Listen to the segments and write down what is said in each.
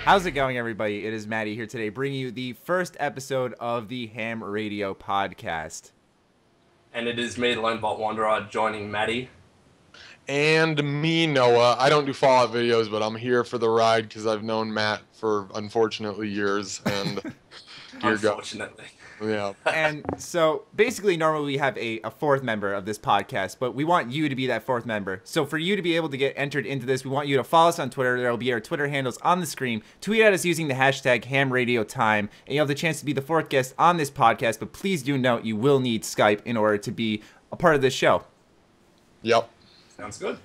How's it going, everybody? It is Matty here today, bringing you the first episode of the H.A.M Radio Podcast. And it is me, the LoneVaultWanderer, joining Matty. And me, Noah. I don't do Fallout videos, but I'm here for the ride because I've known Matt for, unfortunately, years. And Unfortunately. Yeah. And so, basically, normally we have a fourth member of this podcast, but we want you to be that fourth member. So for you to be able to get entered into this, we want you to follow us on Twitter. There will be our Twitter handles on the screen. Tweet at us using the hashtag HAMRadioTime, and you'll have the chance to be the fourth guest on this podcast. But please do note, you will need Skype in order to be a part of this show. Yep. Sounds good.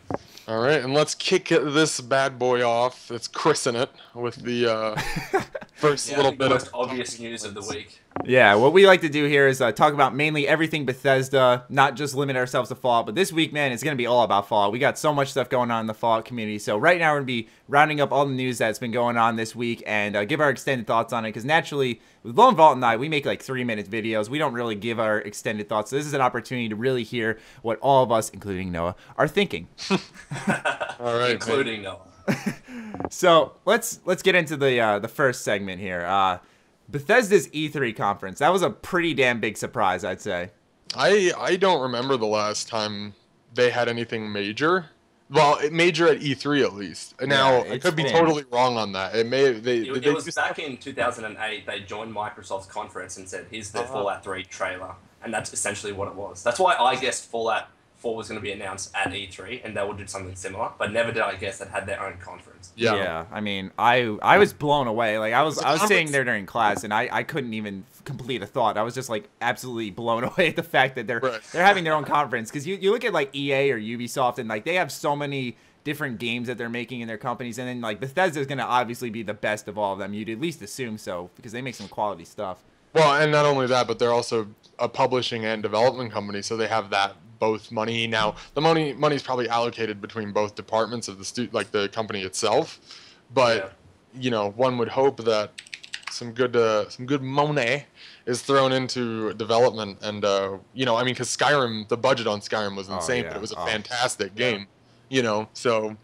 All right, and let's kick this bad boy off. Let's christen it with the first little bit most of obvious news of the week. Yeah, what we like to do here is talk about mainly everything Bethesda, not just limit ourselves to Fallout. But this week, man, it's going to be all about Fallout. We got so much stuff going on in the Fallout community. So right now, we're going to be rounding up all the news that's been going on this week and give our extended thoughts on it. Because naturally, with Lone Vault and I, we make like 3-minute videos. We don't really give our extended thoughts. So this is an opportunity to really hear what all of us, including Noah, are thinking. All right, including Noah. So let's get into the first segment here. Bethesda's E3 conference. That was a pretty damn big surprise, I'd say. I don't remember the last time they had anything major. Well, major at E3 at least. Now, I could be totally wrong on that. It was back in 2008. They joined Microsoft's conference and said, "Here's the Fallout 3 trailer," and that's essentially what it was. That's why I guessed Fallout 4 was going to be announced at E3, and they would do something similar. But never did I guess they had their own conference. Yeah. I mean, I was blown away. Like I was sitting there during class, and I couldn't even complete a thought. I was just like absolutely blown away at the fact that they're having their own conference. Because you look at like EA or Ubisoft, and like they have so many different games that they're making in their companies, and then like Bethesda is going to obviously be the best of all of them. You'd at least assume so because they make some quality stuff. Well, and not only that, but they're also a publishing and development company, so they have that both money. Now, the money's probably allocated between both departments of the company itself, but you know, one would hope that some good money is thrown into development, and you know, I mean, because Skyrim, the budget on Skyrim was insane, but it was a fantastic game, you know, so.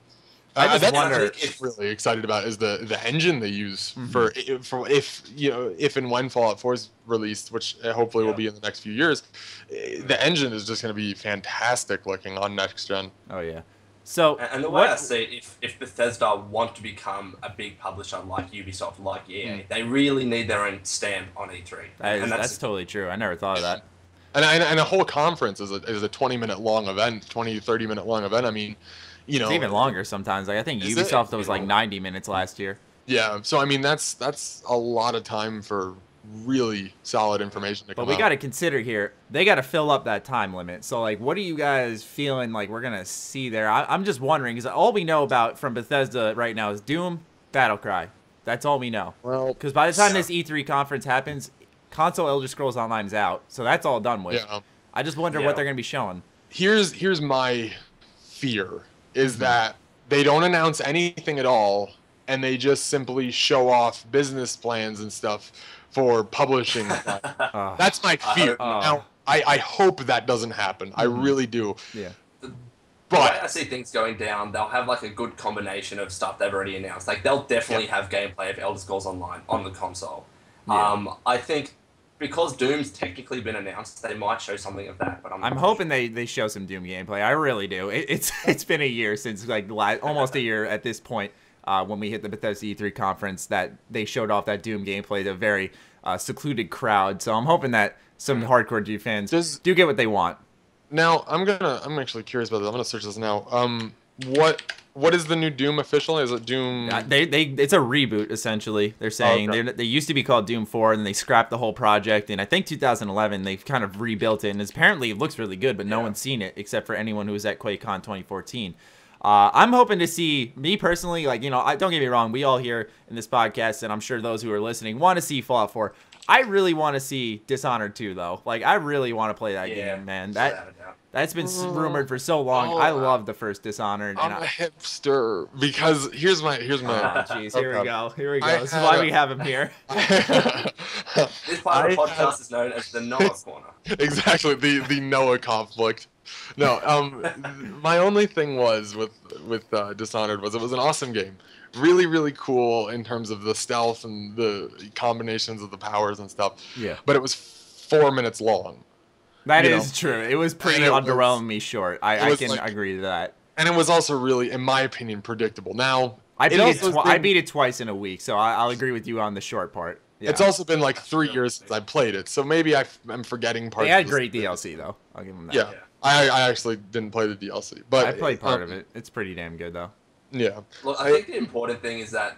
I just wonder. Really excited about is the engine they use for if and when Fallout 4 is released, which hopefully will be in the next few years. The engine is just going to be fantastic looking on next gen. Oh yeah. So and the way I see it, if Bethesda want to become a big publisher like Ubisoft, like EA, they really need their own stamp on E3. That's totally true. I never thought of that. And a whole conference is a 20-minute long event, 30-minute long event. I mean. You know, it's even longer sometimes. Like I think Ubisoft was like 90 minutes last year. Yeah, so I mean that's a lot of time for really solid information to come out. But we got to consider here, they got to fill up that time limit. So like, what are you guys feeling like we're gonna see there? I'm just wondering because all we know about from Bethesda right now is Doom, Battlecry. That's all we know. Well, because by the time this E3 conference happens, console Elder Scrolls Online is out, so that's all done with. Yeah. I just wonder what they're gonna be showing. Here's my fear. Is that they don't announce anything at all, and they just simply show off business plans and stuff for publishing. That's my fear. Now, I hope that doesn't happen. I really do. Yeah. But I see things going down. They'll have like a good combination of stuff they've already announced. Like they'll definitely have gameplay of Elder Scrolls Online on the console. Yeah. I think. Because Doom's technically been announced, they might show something of that. But I'm hoping they show some Doom gameplay. I really do. It's been a year since almost a year at this point when we hit the Bethesda E3 conference that they showed off that Doom gameplay to a very secluded crowd. So I'm hoping that some hardcore Doom fans do get what they want. Now I'm actually curious about this. I'm gonna search this now. What is the new Doom official? Is it Doom? It's a reboot essentially. They're saying they used to be called Doom 4, and then they scrapped the whole project. And I think 2011 they've kind of rebuilt it, and apparently it looks really good, but no one's seen it except for anyone who was at QuakeCon 2014. I'm hoping to see, me personally, like, you know, don't get me wrong, we all here in this podcast, and I'm sure those who are listening want to see Fallout 4. I really want to see Dishonored 2 though. Like I really want to play that game, man. That's been rumored for so long. I love the first Dishonored. I'm a hipster because here's my. Oh, jeez, here we go. This is why we have him here. This part of the podcast is known as the Noah Corner. Exactly, the Noah conflict. No, my only thing was with Dishonored was it was an awesome game. Really, really cool in terms of the stealth and the combinations of the powers and stuff. Yeah. But it was 4 minutes long. That is true. It was pretty underwhelmingly short. I can agree to that. And it was also really, in my opinion, predictable. Now, I beat it twice in a week, so I'll agree with you on the short part. Yeah. It's also been like 3 years since I played it, so maybe I'm forgetting parts. They had great DLC though. I'll give them that. Yeah. I actually didn't play the DLC, but I played part of it. It's pretty damn good though. Yeah. Look, I think the important thing is that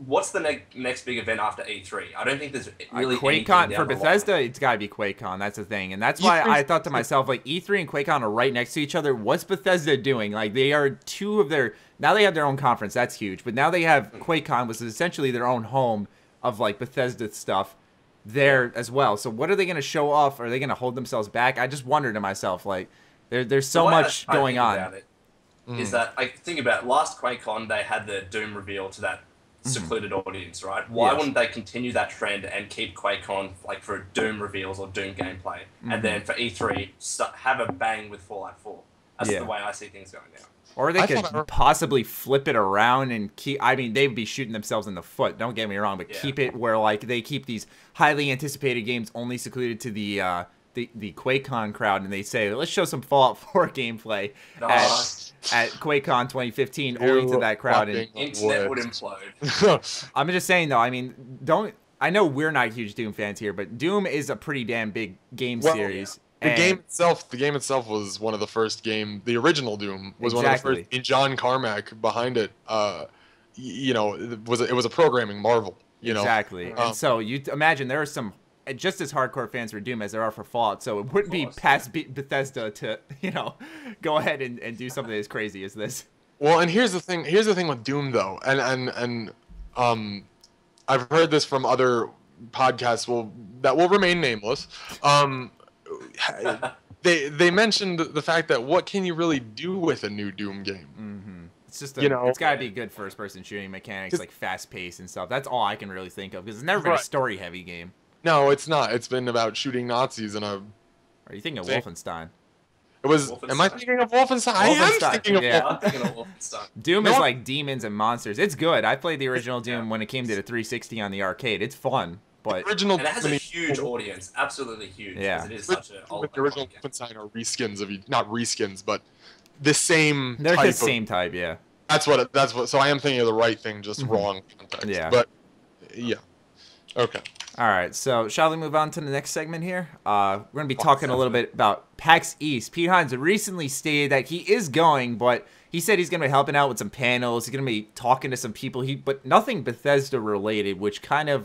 what's the next big event after E3? I don't think there's really QuakeCon for Bethesda. It's got to be QuakeCon. That's the thing, and that's why I thought to myself, like, E3 and QuakeCon are right next to each other. What's Bethesda doing? Like, they are two of their. Now they have their own conference. That's huge. But now they have QuakeCon, which is essentially their own home of like Bethesda stuff there as well. So what are they going to show off? Are they going to hold themselves back? I just wonder to myself, like, there's so much going on. Is that I think about last QuakeCon, they had the Doom reveal to that secluded audience, right? Why wouldn't they continue that trend and keep QuakeCon like for Doom reveals or Doom gameplay, and then for E3 have a bang with Fallout 4? That's the way I see things going now. Or they could possibly flip it around and keep. I mean, they'd be shooting themselves in the foot. Don't get me wrong, but keep it where like they keep these highly anticipated games only secluded to the QuakeCon crowd, and they say, let's show some Fallout 4 gameplay at QuakeCon 2015 only to that crowd. And internet would implode. I'm just saying though. I mean, I know we're not huge Doom fans here, but Doom is a pretty damn big game series. The game itself was one of the first the original Doom was one of the first. And John Carmack behind it, it was a programming marvel. Exactly. And so you imagine there are some just as hardcore fans for Doom as there are for Fallout. So it wouldn't be past Bethesda to go ahead and do something as crazy as this. Well, and here's the thing with Doom though, and I've heard this from other podcasts that will remain nameless. They mentioned the fact that what can you really do with a new Doom game? Mm-hmm. It's just it's got to be good first-person shooting mechanics, like fast-paced and stuff. That's all I can really think of because it's never been a story-heavy game. No, it's not. It's been about shooting Nazis in a. Are you thinking of Wolfenstein? It was. Am I thinking of Wolfenstein? I am thinking of Wolfenstein. I'm thinking of Wolfenstein. Doom is like demons and monsters. It's good. I played the original Doom when it came to the 360 on the arcade. It's fun. But and it has a huge audience, absolutely huge. Yeah, it is such an old. The original Wolfenstein are reskins of not reskins, but the same. They're the same type, yeah. That's what. So I am thinking of the right thing, just wrong context. Yeah, but yeah, okay. All right, so shall we move on to the next segment here? We're going to be talking a little bit about PAX East. Pete Hines recently stated that he is going, but he said he's going to be helping out with some panels. He's going to be talking to some people, but nothing Bethesda related, which kind of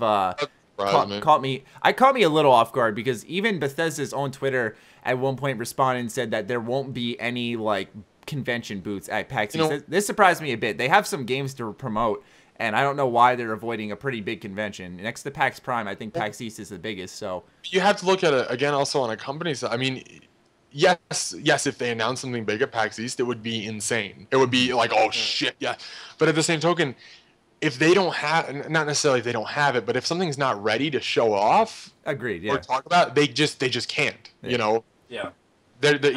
caught me a little off guard because even Bethesda's own Twitter at one point responded and said that there won't be any like convention booths at PAX East. This surprised me a bit. They have some games to promote. And I don't know why they're avoiding a pretty big convention. Next to PAX Prime, I think PAX East is the biggest. So you have to look at it again also on a company side. I mean, yes, if they announce something big at PAX East, it would be insane. It would be like, oh shit, yeah. But at the same token, if they don't have, not necessarily if they don't have it, but if something's not ready to show off, agreed, yeah, or talk about, they just can't. Yeah. Yeah. Maybe they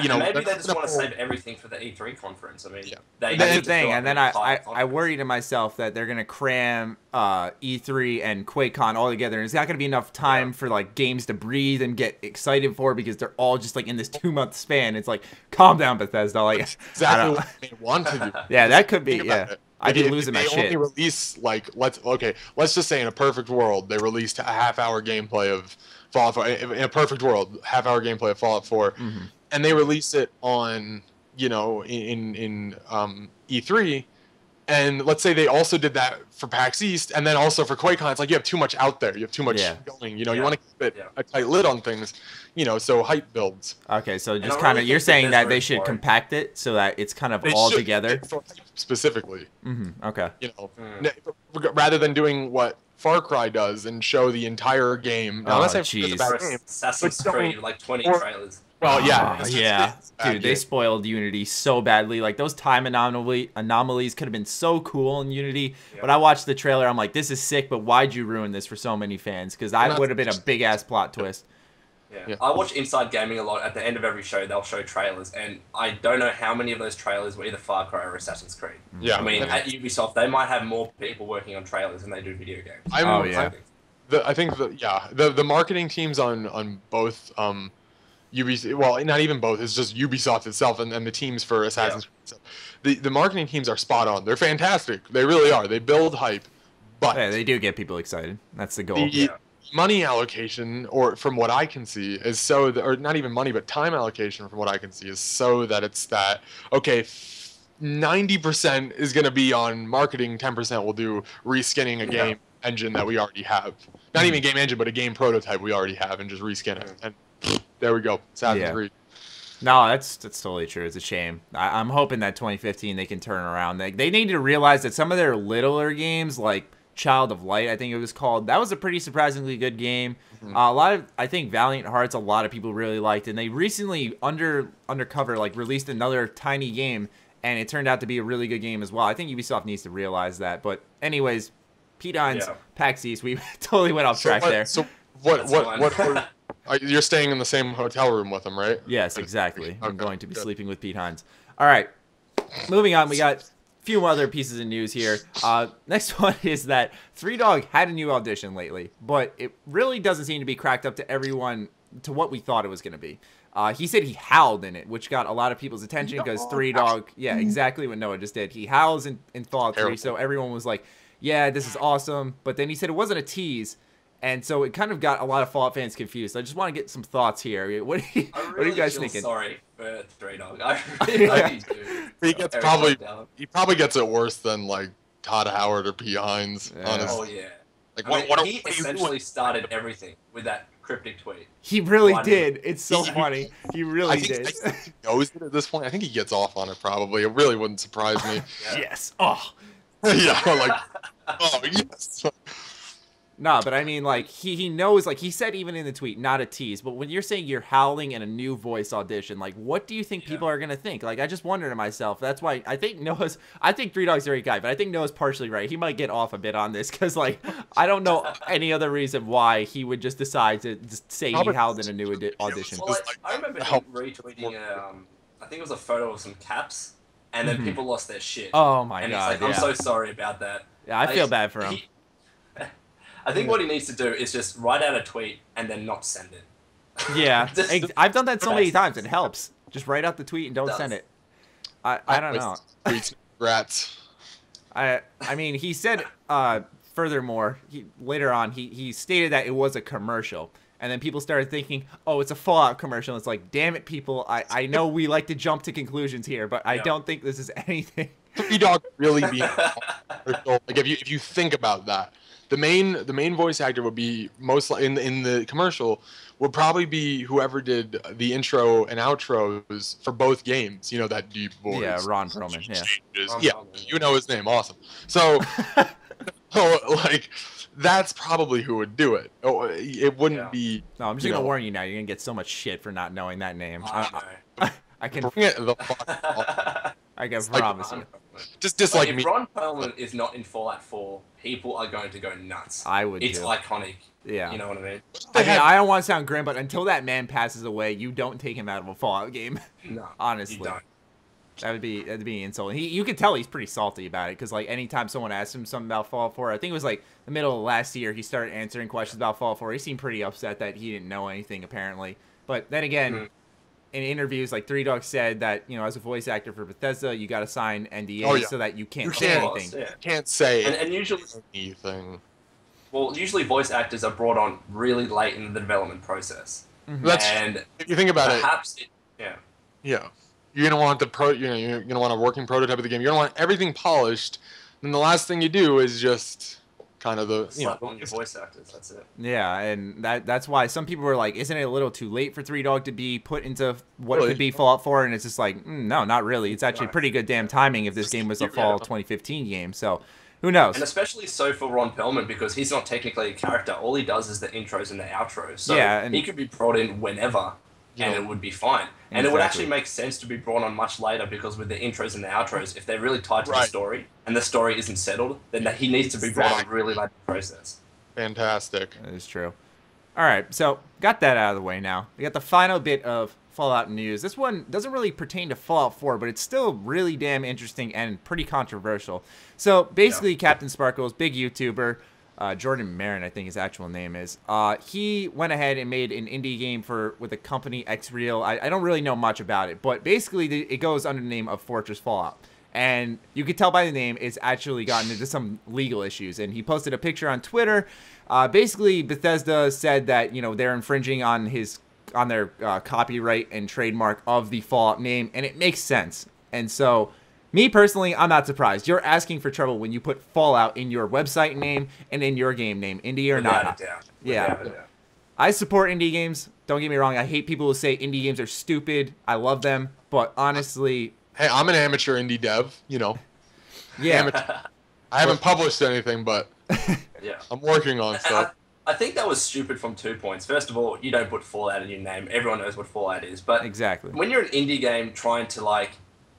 just want to save everything for the E3 conference. I mean, that's the thing. And then I worry to myself that they're gonna cram E3 and QuakeCon all together, and it's not gonna be enough time for like games to breathe and get excited for because they're all just like in this 2-month span. It's like, calm down, Bethesda. Like exactly what they want to do. Yeah, that could be. Yeah, I'd be losing my shit. They only release like let's just say in a perfect world they released a half-hour gameplay of Fallout 4. In a perfect world, half-hour gameplay of Fallout 4. Mm-hmm. And they release it on, in E3, and let's say they also did that for PAX East, and then also for QuakeCon. It's like you have too much out there. You have too much going. You want to keep it a tight lid on things. So hype builds. Okay, so just kind of you're saying that they should compact it so that it's kind of all together. Specifically. Mm-hmm. Okay. Rather than doing what Far Cry does and show the entire game. Now, let's say Assassin's Creed, like 20 trailers. Well, yeah, dude, they spoiled Unity so badly. Like those time anomalies could have been so cool in Unity. But I watched the trailer, I'm like, this is sick. But why'd you ruin this for so many fans? Because that would have been a big ass plot twist. Yeah. I watch Inside Gaming a lot. At the end of every show, they'll show trailers, and I don't know how many of those trailers were either Far Cry or Assassin's Creed. Yeah. I mean, at Ubisoft, they might have more people working on trailers than they do video games. I think the marketing teams on both Ubisoft, well, not even both, it's just Ubisoft itself and the teams for Assassin's Creed. The marketing teams are spot on. They're fantastic. They really are. They build hype, but they do get people excited. That's the goal. Money allocation, or from what I can see, is so that, or not even money, but time allocation from what I can see is so that it's that, okay, 90% is going to be on marketing, 10% will do reskinning a game engine that we already have. Not even a game engine, but a game prototype we already have, and just reskin it. And there we go. Assassin's Creed. No, that's totally true. It's a shame. I'm hoping that 2015 they can turn around. They need to realize that some of their littler games, like Child of Light, I think it was called, that was a pretty surprisingly good game. A lot of, I think Valiant Hearts, a lot of people really liked, and they recently undercover like released another tiny game, and it turned out to be a really good game as well. I think Ubisoft needs to realize that. But anyways, Pete Hines, PAX East, we totally went off track there. So what you're staying in the same hotel room with him, right? Yes, exactly. I'm going to be sleeping with Pete Hines. All right, moving on. We got few other pieces of news here. Next one is that Three Dog had a new audition lately, but it really doesn't seem to be cracked up to everyone to what we thought it was going to be. He said he howled in it, which got a lot of people's attention because Three Dog, exactly what Noah just did. He howls in Fallout 3, so everyone was like, yeah, this is awesome. But then he said it wasn't a tease, and so it kind of got a lot of Fallout fans confused. So I just want to get some thoughts here. What are you guys thinking? Sorry for Three Dog. I really do. He probably gets it worse than like Todd Howard or P. Hines. Honestly. Oh yeah. Like he essentially started everything with that cryptic tweet. He really did. It's so funny. He really did. I think he knows it at this point. I think he gets off on it probably. It really wouldn't surprise me. Yes. Oh. Yeah. Like. Oh yes. No, but I mean, like, he knows, like, he said even in the tweet, not a tease, but when you're saying you're howling in a new voice audition, like, what do you think people are going to think? Like, I just wonder to myself. That's why I think Three Dog's a great guy, but I think Noah's partially right. He might get off a bit on this, because, like, I don't know any other reason why he would just decide to just say he howled in a new audition. Well, I remember him retweeting, I think it was a photo of some caps, and then people lost their shit. Oh, my God. And he's like, I'm so sorry about that. Yeah, I feel bad for him. I think what he needs to do is just write out a tweet and then not send it. Yeah, I've done that so many times. It helps. Just write out the tweet and don't send it. I don't know. Rats. I mean, he said, furthermore, later on, he stated that it was a commercial. And then people started thinking, oh, it's a Fallout commercial. It's like, damn it, people. I know we like to jump to conclusions here, but I don't think this is anything. Three Dog really be like if you think about that. The main voice actor would be most in the commercial would probably be whoever did the intro and outros for both games. You know, that deep voice. Yeah, Ron Perlman. Yeah, you know his name. Awesome. So, like, that's probably who would do it. Oh, it wouldn't be. No, I'm just gonna warn you now. You're gonna get so much shit for not knowing that name. I can bring it the fuck off. I can promise you. Just dislike me. If Ron Perlman is not in Fallout 4, people are going to go nuts. I would. It's iconic. Yeah. You know what I mean? I don't want to sound grim, but until that man passes away, you don't take him out of a Fallout game. No. Honestly. You don't. That'd be insulting. You could tell he's pretty salty about it, because like anytime someone asked him something about Fallout 4, I think it was like the middle of last year, he started answering questions about Fallout 4. He seemed pretty upset that he didn't know anything apparently. But then again, in interviews, like Three Dog said that, you know, as a voice actor for Bethesda, you got to sign NDAs so that you can't say anything. You can't say and usually anything. Well, usually voice actors are brought on really late in the development process. And if you think about it, yeah, you're gonna want you're gonna want a working prototype of the game. You're gonna want everything polished. And the last thing you do is just kind of on your voice actors. That's it. Yeah, and that's why some people were like, isn't it a little too late for Three Dog to be put into what could be Fallout 4? And it's just like, no, not really. It's actually pretty good damn timing if this game was a fall 2015 game. So who knows? And especially so for Ron Perlman, because he's not technically a character. All he does is the intros and the outros. So he could be brought in whenever, and it would be fine. And it would actually make sense to be brought on much later, because with the intros and the outros, if they're really tied to the story, and the story isn't settled, then he needs to be brought on really late in the process. Fantastic. That is true. All right, so got that out of the way now. We got the final bit of Fallout news. This one doesn't really pertain to Fallout 4, but it's still really damn interesting and pretty controversial. So basically, Captain Sparkles, big YouTuber, Jordan Marin, I think his actual name is. He went ahead and made an indie game with a company, Xreal. I don't really know much about it, but basically it goes under the name of Fortress Fallout. And you can tell by the name, it's actually gotten into some legal issues. And he posted a picture on Twitter. Basically, Bethesda said that, you know, they're infringing on their copyright and trademark of the Fallout name, and it makes sense. And so, me personally, I'm not surprised. You're asking for trouble when you put Fallout in your website name and in your game name, indie or not. Yeah. I support indie games. Don't get me wrong. I hate people who say indie games are stupid. I love them, but honestly, hey, I'm an amateur indie dev. You know. Yeah. Amateur. I haven't published anything, but I'm working on stuff. I think that was stupid from 2 points. First of all, you don't put Fallout in your name. Everyone knows what Fallout is. But exactly, when you're an indie game trying to like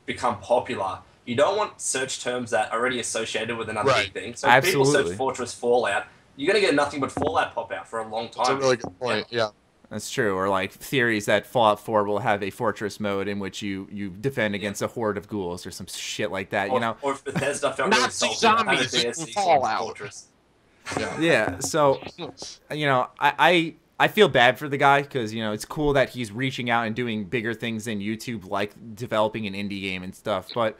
become popular, you don't want search terms that are already associated with another big thing. So if people search Fortress Fallout, you're going to get nothing but Fallout pop out for a long time. That's a really good point, yeah. That's true. Or like theories that Fallout 4 will have a fortress mode in which you defend against a horde of ghouls or some shit like that, you know? Or if Bethesda felt really salty zombies in Fallout. Fortress. Yeah, so, you know, I feel bad for the guy because, you know, it's cool that he's reaching out and doing bigger things than YouTube, like developing an indie game and stuff. But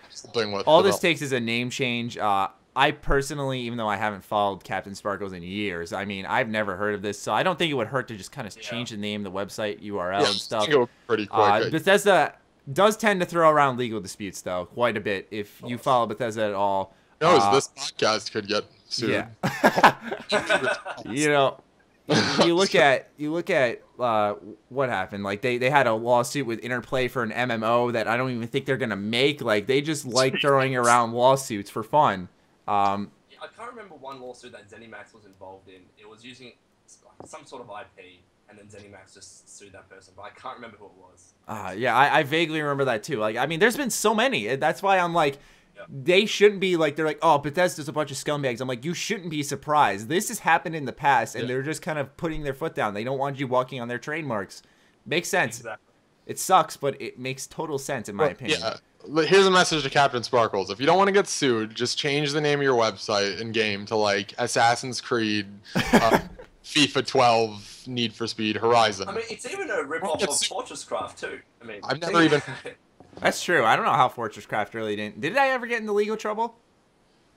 all this takes is a name change. I personally, even though I haven't followed Captain Sparkles in years, I mean, I've never heard of this, so I don't think it would hurt to just kind of change the name, the website URL and stuff. Go pretty quick. Bethesda does tend to throw around legal disputes, though, quite a bit. If you follow Bethesda at all, this podcast could get sued. Yeah. You know, you look at what happened. Like they had a lawsuit with Interplay for an MMO that I don't even think they're gonna make. Like they just like throwing around lawsuits for fun. I can't remember one lawsuit that ZeniMax was involved in. It was using some sort of IP, and then ZeniMax just sued that person, but I can't remember who it was. Yeah, I vaguely remember that too. Like, I mean, there's been so many. That's why I'm like, they shouldn't be like, they're like, oh, Bethesda's a bunch of scumbags. I'm like, you shouldn't be surprised. This has happened in the past, and they're just kind of putting their foot down. They don't want you walking on their trademarks. Makes sense. Exactly. It sucks, but it makes total sense in my opinion. Yeah. Here's a message to Captain Sparkles. If you don't want to get sued, just change the name of your website and game to like Assassin's Creed, FIFA 12, Need for Speed, Horizon. I mean, it's even a rip-off of Fortress Craft too. I mean, I've never even... That's true. I don't know how Fortress Craft really didn't... Did I ever get into legal trouble?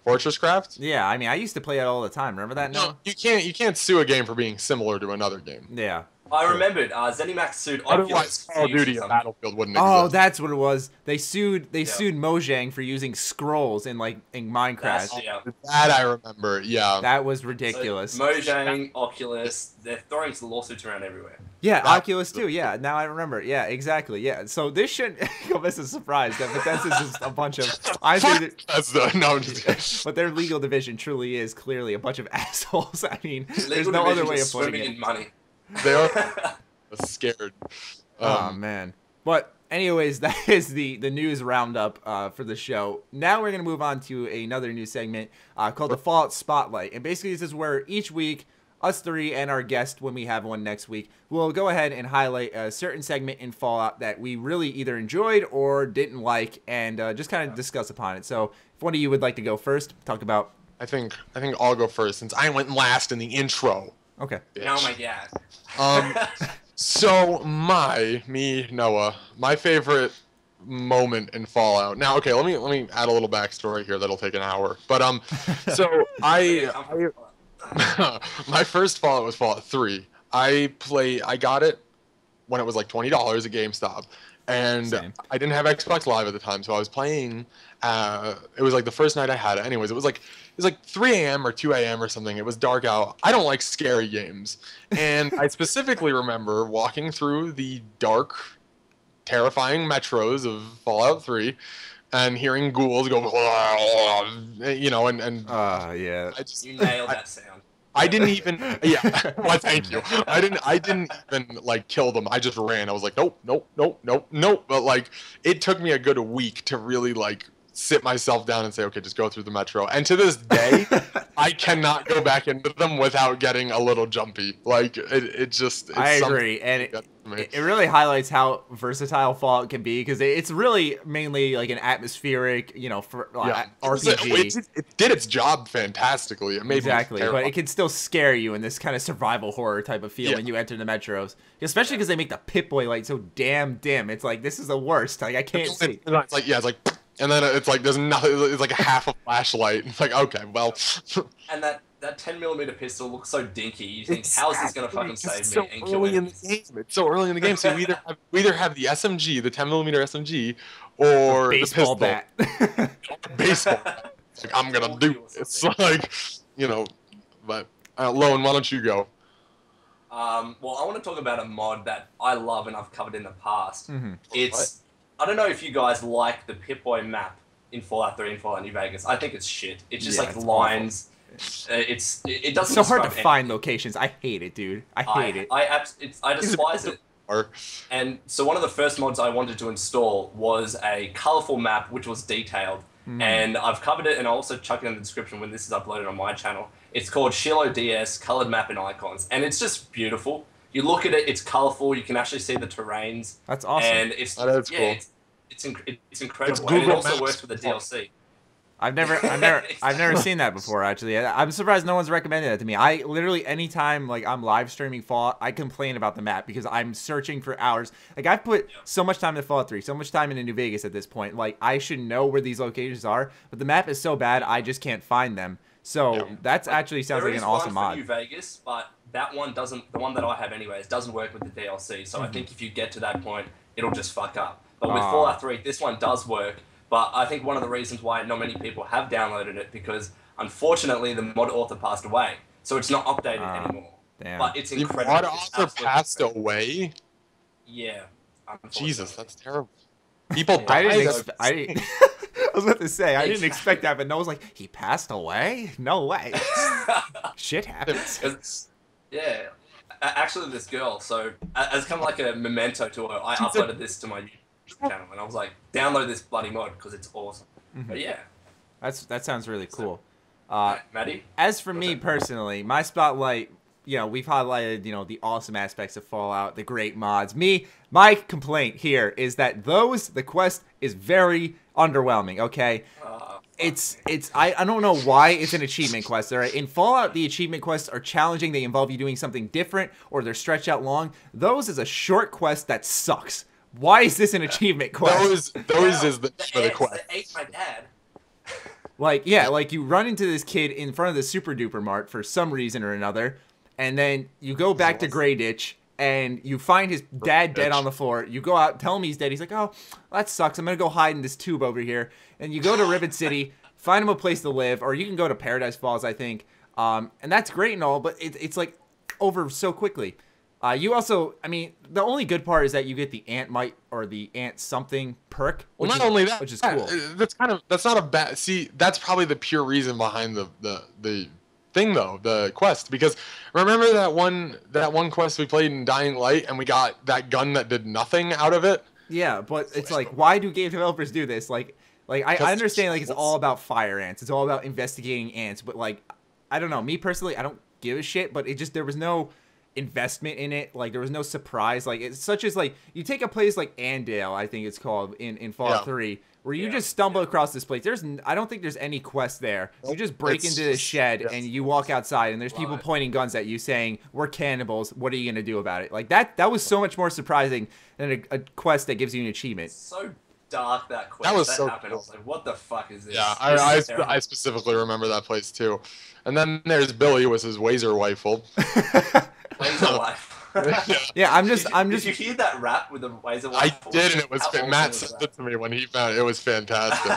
Fortress Craft? Yeah, I mean, I used to play it all the time. Remember that? No, you can't sue a game for being similar to another game. Yeah. I remembered. ZeniMax sued Oculus. Call of Duty or Battlefield wouldn't exist. Oh, that's what it was. They sued Mojang for using scrolls in Minecraft. That I remember. Yeah. That was ridiculous. So, Mojang, Oculus, they're throwing some lawsuits around everywhere. Yeah, Oculus too. Yeah, now I remember. Yeah, exactly. Yeah. So this shouldn't come as a surprise that Bethesda's just a bunch of. But their legal division truly is clearly a bunch of assholes. I mean, there's no other way of putting it. In money. They are scared. Oh man. But anyways, that is the news roundup for the show. Now we're gonna move on to another new segment called the Fallout Spotlight, and basically this is where each week us three and our guest, when we have one next week, will go ahead and highlight a certain segment in Fallout that we really either enjoyed or didn't like, and just kind of discuss upon it. So if one of you would like to go first, talk about. I think I'll go first since I went last in the intro. Okay. Bitch. Oh my god. So Noah, my favorite moment in Fallout. Now, okay, let me add a little backstory here that'll take an hour. But so my first Fallout was Fallout 3. I got it when it was like $20 at GameStop, and Same. I didn't have Xbox Live at the time, so I was playing. It was like the first night I had it. Anyways, it was like 3 a.m. or 2 a.m. or something. It was dark out. I don't like scary games, and I specifically remember walking through the dark, terrifying metros of Fallout 3. And hearing ghouls go, you know, and yeah. You nailed that sound. I didn't even, well, thank you. I didn't even like kill them. I just ran. I was like, nope. But like, it took me a good week to really like sit myself down and say, okay, just go through the metro. And to this day, I cannot go back into them without getting a little jumpy. Like it's I agree, and it really highlights how versatile Fallout can be, because it's really mainly like an atmospheric, for RPG. It did its job fantastically. It made exactly, but it can still scare you in this kind of survival horror type of feel when you enter the metros, especially because they make the Pip-Boy light so damn dim. It's like, this is the worst. Like, I can't see. It's like, it's like, and then it's like there's nothing. It's like a half a flashlight. It's like, okay, well. And that 10mm pistol looks so dinky. You think, how is this gonna fucking save so me and kill me? It's so early in the game. So we either have the SMG, the 10mm SMG, or the pistol. Bat. Baseball bat. It's like, I'm gonna do it. It's like, but Lone, why don't you go? Well, I want to talk about a mod that I love and I've covered in the past. Mm-hmm. I don't know if you guys like the Pip-Boy map in Fallout 3 and Fallout New Vegas. I think it's shit. It's just like lines. It doesn't. It's so hard to find locations. I hate it, dude. I hate it. I despise it. And so one of the first mods I wanted to install was a colorful map which was detailed. And I've covered it, and I'll also chuck it in the description when this is uploaded on my channel. It's called Shiloh DS Colored Map and Icons, and it's just beautiful. You look at it, it's colorful. You can actually see the terrains. That's awesome. And it's cool. It's incredible. It's and it also works with the DLC. I've never seen that before, actually. I'm surprised no one's recommended that to me. I literally, anytime like I'm live streaming Fallout, I complain about the map because I'm searching for hours. Like, I've put so much time into Fallout 3, so much time into New Vegas at this point. Like, I should know where these locations are, but the map is so bad, I just can't find them. So that's actually sounds like an awesome mod. There is one for New Vegas, but that one doesn't. The one that I have, anyways, doesn't work with the DLC. So I think if you get to that point, it'll just fuck up. But with Fallout 3, this one does work. But I think one of the reasons why not many people have downloaded it, because unfortunately the mod author passed away, so it's not updated anymore. Damn. But it's incredible. The mod author passed away? Yeah. Jesus, that's terrible. People died. I was about to say, I didn't expect that, but Noah's like, he passed away? No way. Shit happens. Yeah. Actually, this girl, so as kind of like a memento to her, I uploaded this to my YouTube channel, and I was like, download this bloody mod because it's awesome. But yeah. That sounds really cool. Maddie? As for me personally, my spotlight, we've highlighted, the awesome aspects of Fallout, the great mods. My complaint here is that the quest is very underwhelming, okay? I don't know why it's an achievement quest. All right? In Fallout, the achievement quests are challenging. They involve you doing something different, or they're stretched out long. Those is a short quest that sucks. Why is this an achievement quest? Those is the quest. That ate my dad. Like you run into this kid in front of the Super Duper Mart for some reason or another, and then you go back to Grey Ditch, and you find his dad dead on the floor. You go out, tell him he's dead. He's like, oh, that sucks. I'm going to go hide in this tube over here. And you go to Rivet City, find him a place to live, or you can go to Paradise Falls, I think. And that's great and all, but it's like over so quickly. You also, the only good part is that you get the Ant Mite or the Ant something perk. Well, not only that, which is cool. That's not a bad. See, that's probably the pure reason behind the thing though, the quest. Because remember that one quest we played in Dying Light, and we got that gun that did nothing out of it. Yeah, but it's like, why do game developers do this? Like I understand, like, it's all about fire ants. It's all about investigating ants, but like, I don't know. Me personally, I don't give a shit. But there was no investment in it. Like, there was no surprise. Like, it's such as, like, you take a place like Andale, I think it's called in Fallout 3, where you just stumble across this place. I don't think there's any quest there. You just break into the shed and you walk outside, and there's people pointing guns at you saying, we're cannibals, what are you gonna do about it? Like, that was so much more surprising than a quest that gives you an achievement. So dark, that quest. That was so happened. cool. I was like, what the fuck is this? Yeah, I specifically remember that place too. And then there's Billy with his Wazer rifle. Wazer rifle. Yeah, I'm just. Did you hear that rap with the Wazer rifle? I did, and it was Matt sent it to me when he found it. It was fantastic.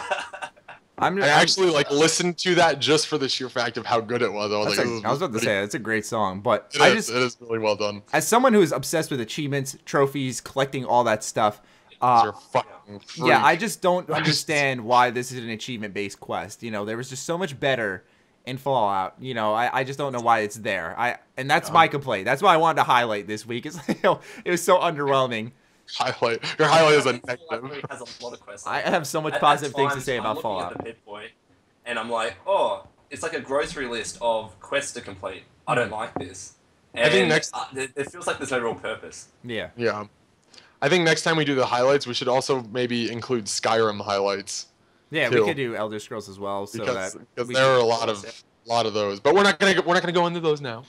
I actually listened to that just for the sheer fact of how good it was. I was about to say, it's a great song, but it is really well done. As someone who is obsessed with achievements, trophies, collecting all that stuff, I just don't understand why this is an achievement-based quest. There was just so much better in Fallout. I just don't know why it's there. And that's my complaint. That's why I wanted to highlight this week. It was so underwhelming. highlight. Your highlight is a Fallout negative. 3 has a lot of quests. I have so much At positive things to times, say I'm about looking Fallout. At the Pip-Boy, and I'm like, oh, it's like a grocery list of quests to complete. I don't like this. And I think next. it feels like there's no real purpose. Yeah. Yeah. I think next time we do the highlights, we should also maybe include Skyrim highlights. Yeah, too. we could do Elder Scrolls as well, so Because that there are a lot of those. But we're not gonna go into those now.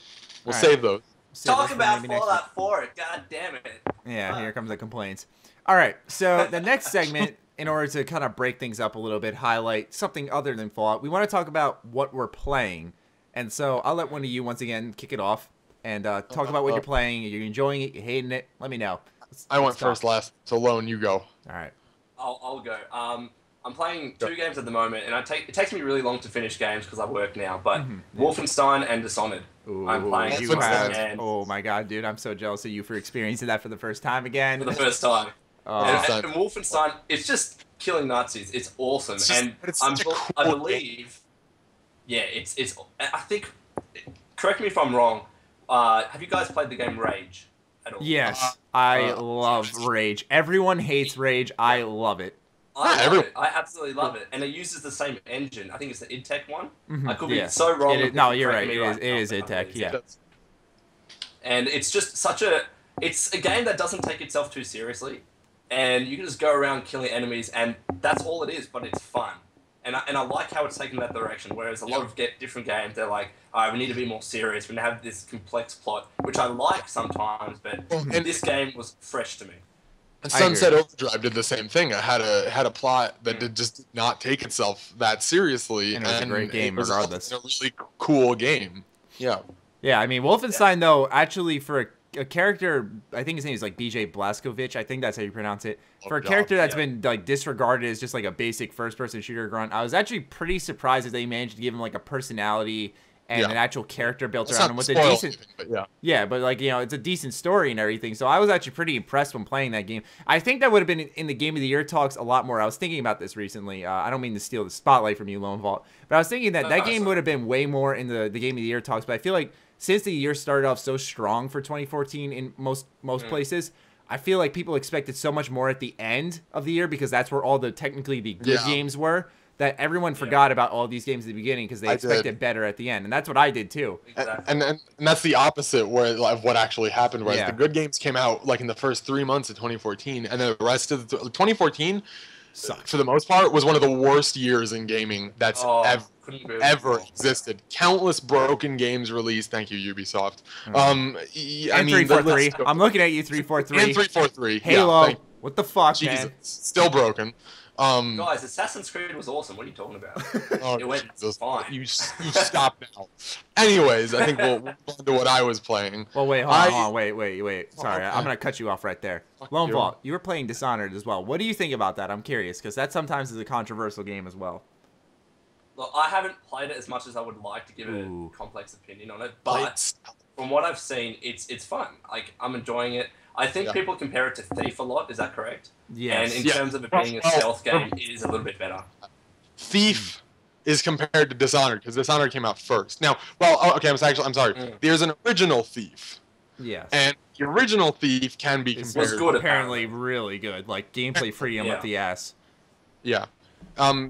We'll All right. save those. Talk about Fallout 4. God damn it. Yeah, here comes the complaints. All right, so the next segment, in order to kind of break things up a little bit, highlight something other than Fallout, we want to talk about what we're playing. And so I'll let one of you once again kick it off and talk about what you're playing. Are you enjoying it? You hating it? Let me know. I went first last, so Lone, you go. All right. I'll go. I'm playing 2 games at the moment, and it takes me really long to finish games because I work now. But Wolfenstein and Dishonored, I'm playing. You have, oh my god, dude! I'm so jealous of you for experiencing that for the first time again. For the first time. And Wolfenstein, it's just killing Nazis. It's awesome, I believe. Yeah, it's. I think. Correct me if I'm wrong. Have you guys played the game Rage at all? Yes, I love Rage. Everyone hates Rage. I love it. I love it. I absolutely love it. And it uses the same engine. I think it's the IdTech one. I could be so wrong. No, you're right. It is IdTech, yeah. And it's just it's a game that doesn't take itself too seriously. And you can just go around killing enemies, and that's all it is, but it's fun. And I like how it's taken that direction, whereas a lot of different games, they're like, all right, we need to be more serious. We need to have this complex plot, which I like sometimes, but this game was fresh to me. And Sunset Overdrive did the same thing. It had a plot that did just not take itself that seriously, and it was a great game regardless. A really cool game. Yeah. Yeah, I mean Wolfenstein though, actually for a character, I think his name is like BJ Blazkowicz. I think that's how you pronounce it. For a character that's been like disregarded as just like a basic first-person shooter grunt, I was actually pretty surprised that they managed to give him like a personality and an actual character built around him with a decent, but like, you know, it's a decent story and everything. So I was actually pretty impressed when playing that game. I think that would have been in the Game of the Year talks a lot more. I was thinking about this recently. I don't mean to steal the spotlight from you, Lone Vault, but I was thinking that that game would have been way more in the Game of the Year talks. But I feel like since the year started off so strong for 2014 in most places, I feel like people expected so much more at the end of the year because that's where all the technically the good games were. That everyone forgot about all these games at the beginning because they expected better at the end, and that's what I did too. Exactly. And that's the opposite of what actually happened. Whereas the good games came out like in the first 3 months of 2014, and then the rest of 2014, for the most part, was one of the worst years in gaming that's ever existed. Countless broken games released. Thank you, Ubisoft. I mean, 343. I'm looking at you, 343. And 343. Halo. What the fuck, Jesus, man? Still broken. Guys, Assassin's Creed was awesome. What are you talking about? It went fine. You stop now. Anyways, I think we'll move on to what I was playing. Well, wait, hold on. Wait. Sorry, I'm going to cut you off right there. Lone Vault, you were playing Dishonored as well. What do you think about that? I'm curious, because that sometimes is a controversial game as well. Look, I haven't played it as much as I would like to give a complex opinion on it, but from what I've seen, it's fun. Like, I'm enjoying it. I think people compare it to Thief a lot. Is that correct? Yes. And in terms of it being a stealth game, it is a little bit better. Thief is compared to Dishonored because Dishonored came out first. Now, okay, I'm sorry. There's an original Thief. Yes. And the original Thief can be compared. Was good, apparently really good. Like gameplay freedom with the ass. Yeah.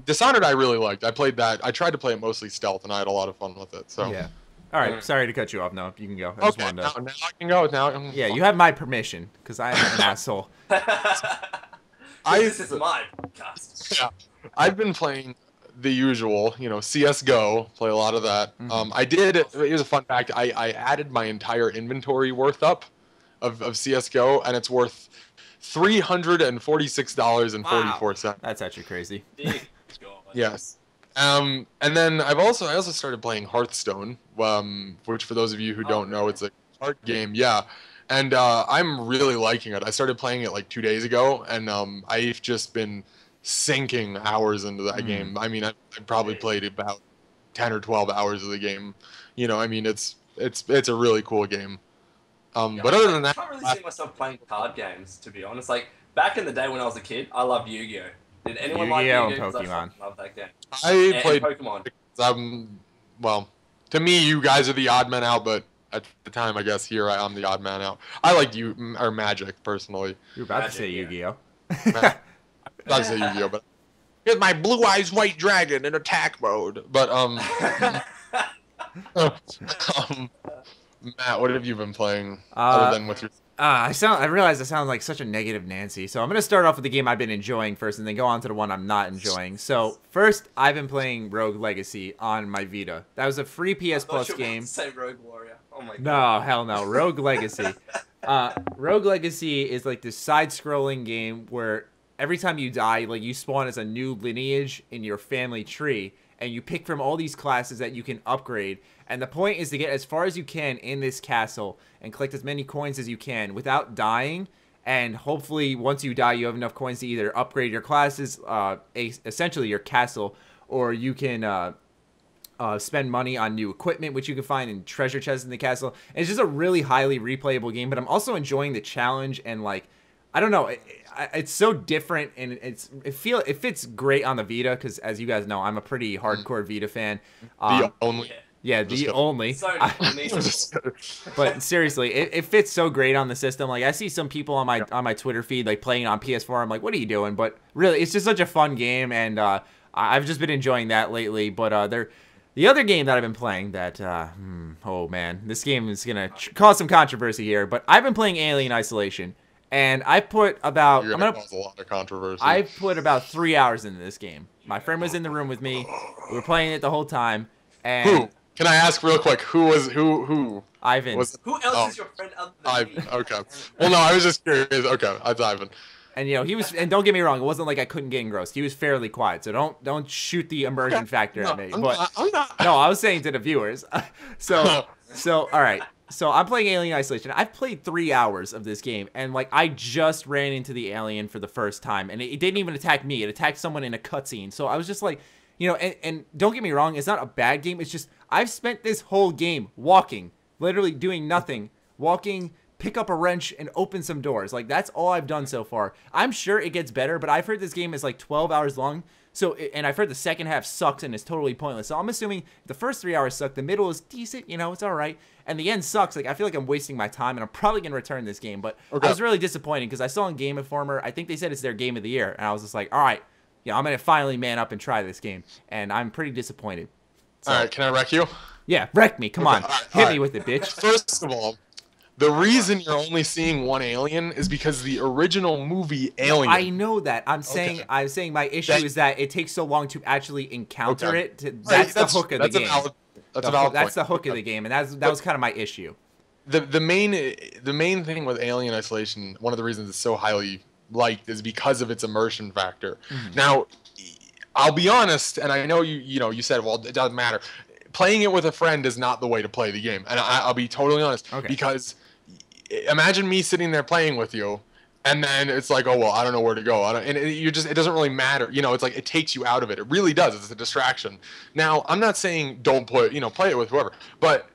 Dishonored I really liked. I played that. I tried to play it mostly stealth, and I had a lot of fun with it. So. Yeah. All right, sorry to cut you off. No, you can go. Now I can go. Now. Yeah, you have my permission because I am an asshole. This is my podcast. Yeah, I've been playing the usual, CS:GO. Play a lot of that. I did. Here's a fun fact. I added my entire inventory worth up of CS:GO, and it's worth $346.44. That's actually crazy. Yes. And then I also started playing Hearthstone, which for those of you who don't know, it's a card game. Yeah. And I'm really liking it. I started playing it like 2 days ago, and I've just been sinking hours into that game. I mean, I probably played about 10 or 12 hours of the game. I mean, it's a really cool game. But other than that, I can't really see myself playing card games, to be honest. Like, back in the day when I was a kid, I loved Yu-Gi-Oh! Did anyone like Yu-Gi-Oh? And Pokemon? I love that game. I played Pokemon. Well, to me, you guys are the odd men out, but at the time, I guess here I'm the odd man out. I like Magic personally. You were about to say Yu-Gi-Oh. I was about to say Yu-Gi-Oh, but here's my blue eyes white dragon in attack mode. But Matt, what have you been playing other than with your? I realize I sound like such a negative Nancy, so I'm gonna start off with the game I've been enjoying first, and then go on to the one I'm not enjoying. So first, I've been playing Rogue Legacy on my Vita. That was a free PS Plus game. Say Rogue Warrior. Oh my god. No, hell no. Rogue Legacy. Rogue Legacy is like this side-scrolling game where every time you die, like you spawn as a new lineage in your family tree, and you pick from all these classes that you can upgrade. And the point is to get as far as you can in this castle and collect as many coins as you can without dying. And hopefully, once you die, you have enough coins to either upgrade your classes, essentially your castle, or you can spend money on new equipment, which you can find in treasure chests in the castle. And it's just a really highly replayable game. But I'm also enjoying the challenge and like, I don't know, it's so different, and it fits great on the Vita because, as you guys know, I'm a pretty hardcore Vita fan. The only. Yeah, the only. But seriously, it fits so great on the system. Like I see some people on my Twitter feed like playing on PS4. I'm like, what are you doing? But really, it's just such a fun game, and I've just been enjoying that lately. But the other game that I've been playing that oh man, this game is gonna cause some controversy here. But I've been playing Alien Isolation, and I put about cause a lot of controversy. I put about 3 hours into this game. My friend was in the room with me. We were playing it the whole time. And who? Can I ask real quick, who? Ivan. Who else is your friend other than Ivan, me? okay. Well, no, I was just curious. Okay, that's Ivan. And he was, and don't get me wrong, it wasn't like I couldn't get engrossed. He was fairly quiet, so don't shoot the immersion factor at me. I'm not. No, I was saying to the viewers. So all right. So I'm playing Alien Isolation. I've played 3 hours of this game, and like I just ran into the alien for the first time, and it didn't even attack me. It attacked someone in a cutscene. So I was just like, and don't get me wrong, it's not a bad game. It's just I've spent this whole game walking, literally doing nothing, walking, pick up a wrench, and open some doors. Like that's all I've done so far. I'm sure it gets better, but I've heard this game is like 12 hours long. So, and I've heard the second half sucks and is totally pointless. So I'm assuming the first 3 hours suck. The middle is decent, it's all right. And the end sucks. Like I feel like I'm wasting my time, and I'm probably gonna return this game. But I was really disappointed because I saw on Game Informer, I think they said it's their game of the year, and I was just like, all right, I'm gonna finally man up and try this game, and I'm pretty disappointed. So, all right, can I wreck you? Yeah, wreck me. Come on, hit me with it, bitch. First of all, the reason you're only seeing one alien is because the original movie Alien. I know that. I'm saying my issue is that it takes so long to actually encounter it. That's the hook of the game. That's the hook of the game, and that was kind of my issue. The main thing with Alien Isolation, one of the reasons it's so highly liked, is because of its immersion factor. Mm-hmm. Now, I'll be honest, and I know you said, well, it doesn't matter. Playing it with a friend is not the way to play the game, and I'll be totally honest, because imagine me sitting there playing with you, and then it's like, oh well, I don't know where to go, it doesn't really matter, it's like it takes you out of it. It really does. It's a distraction. Now, I'm not saying don't play it with whoever, but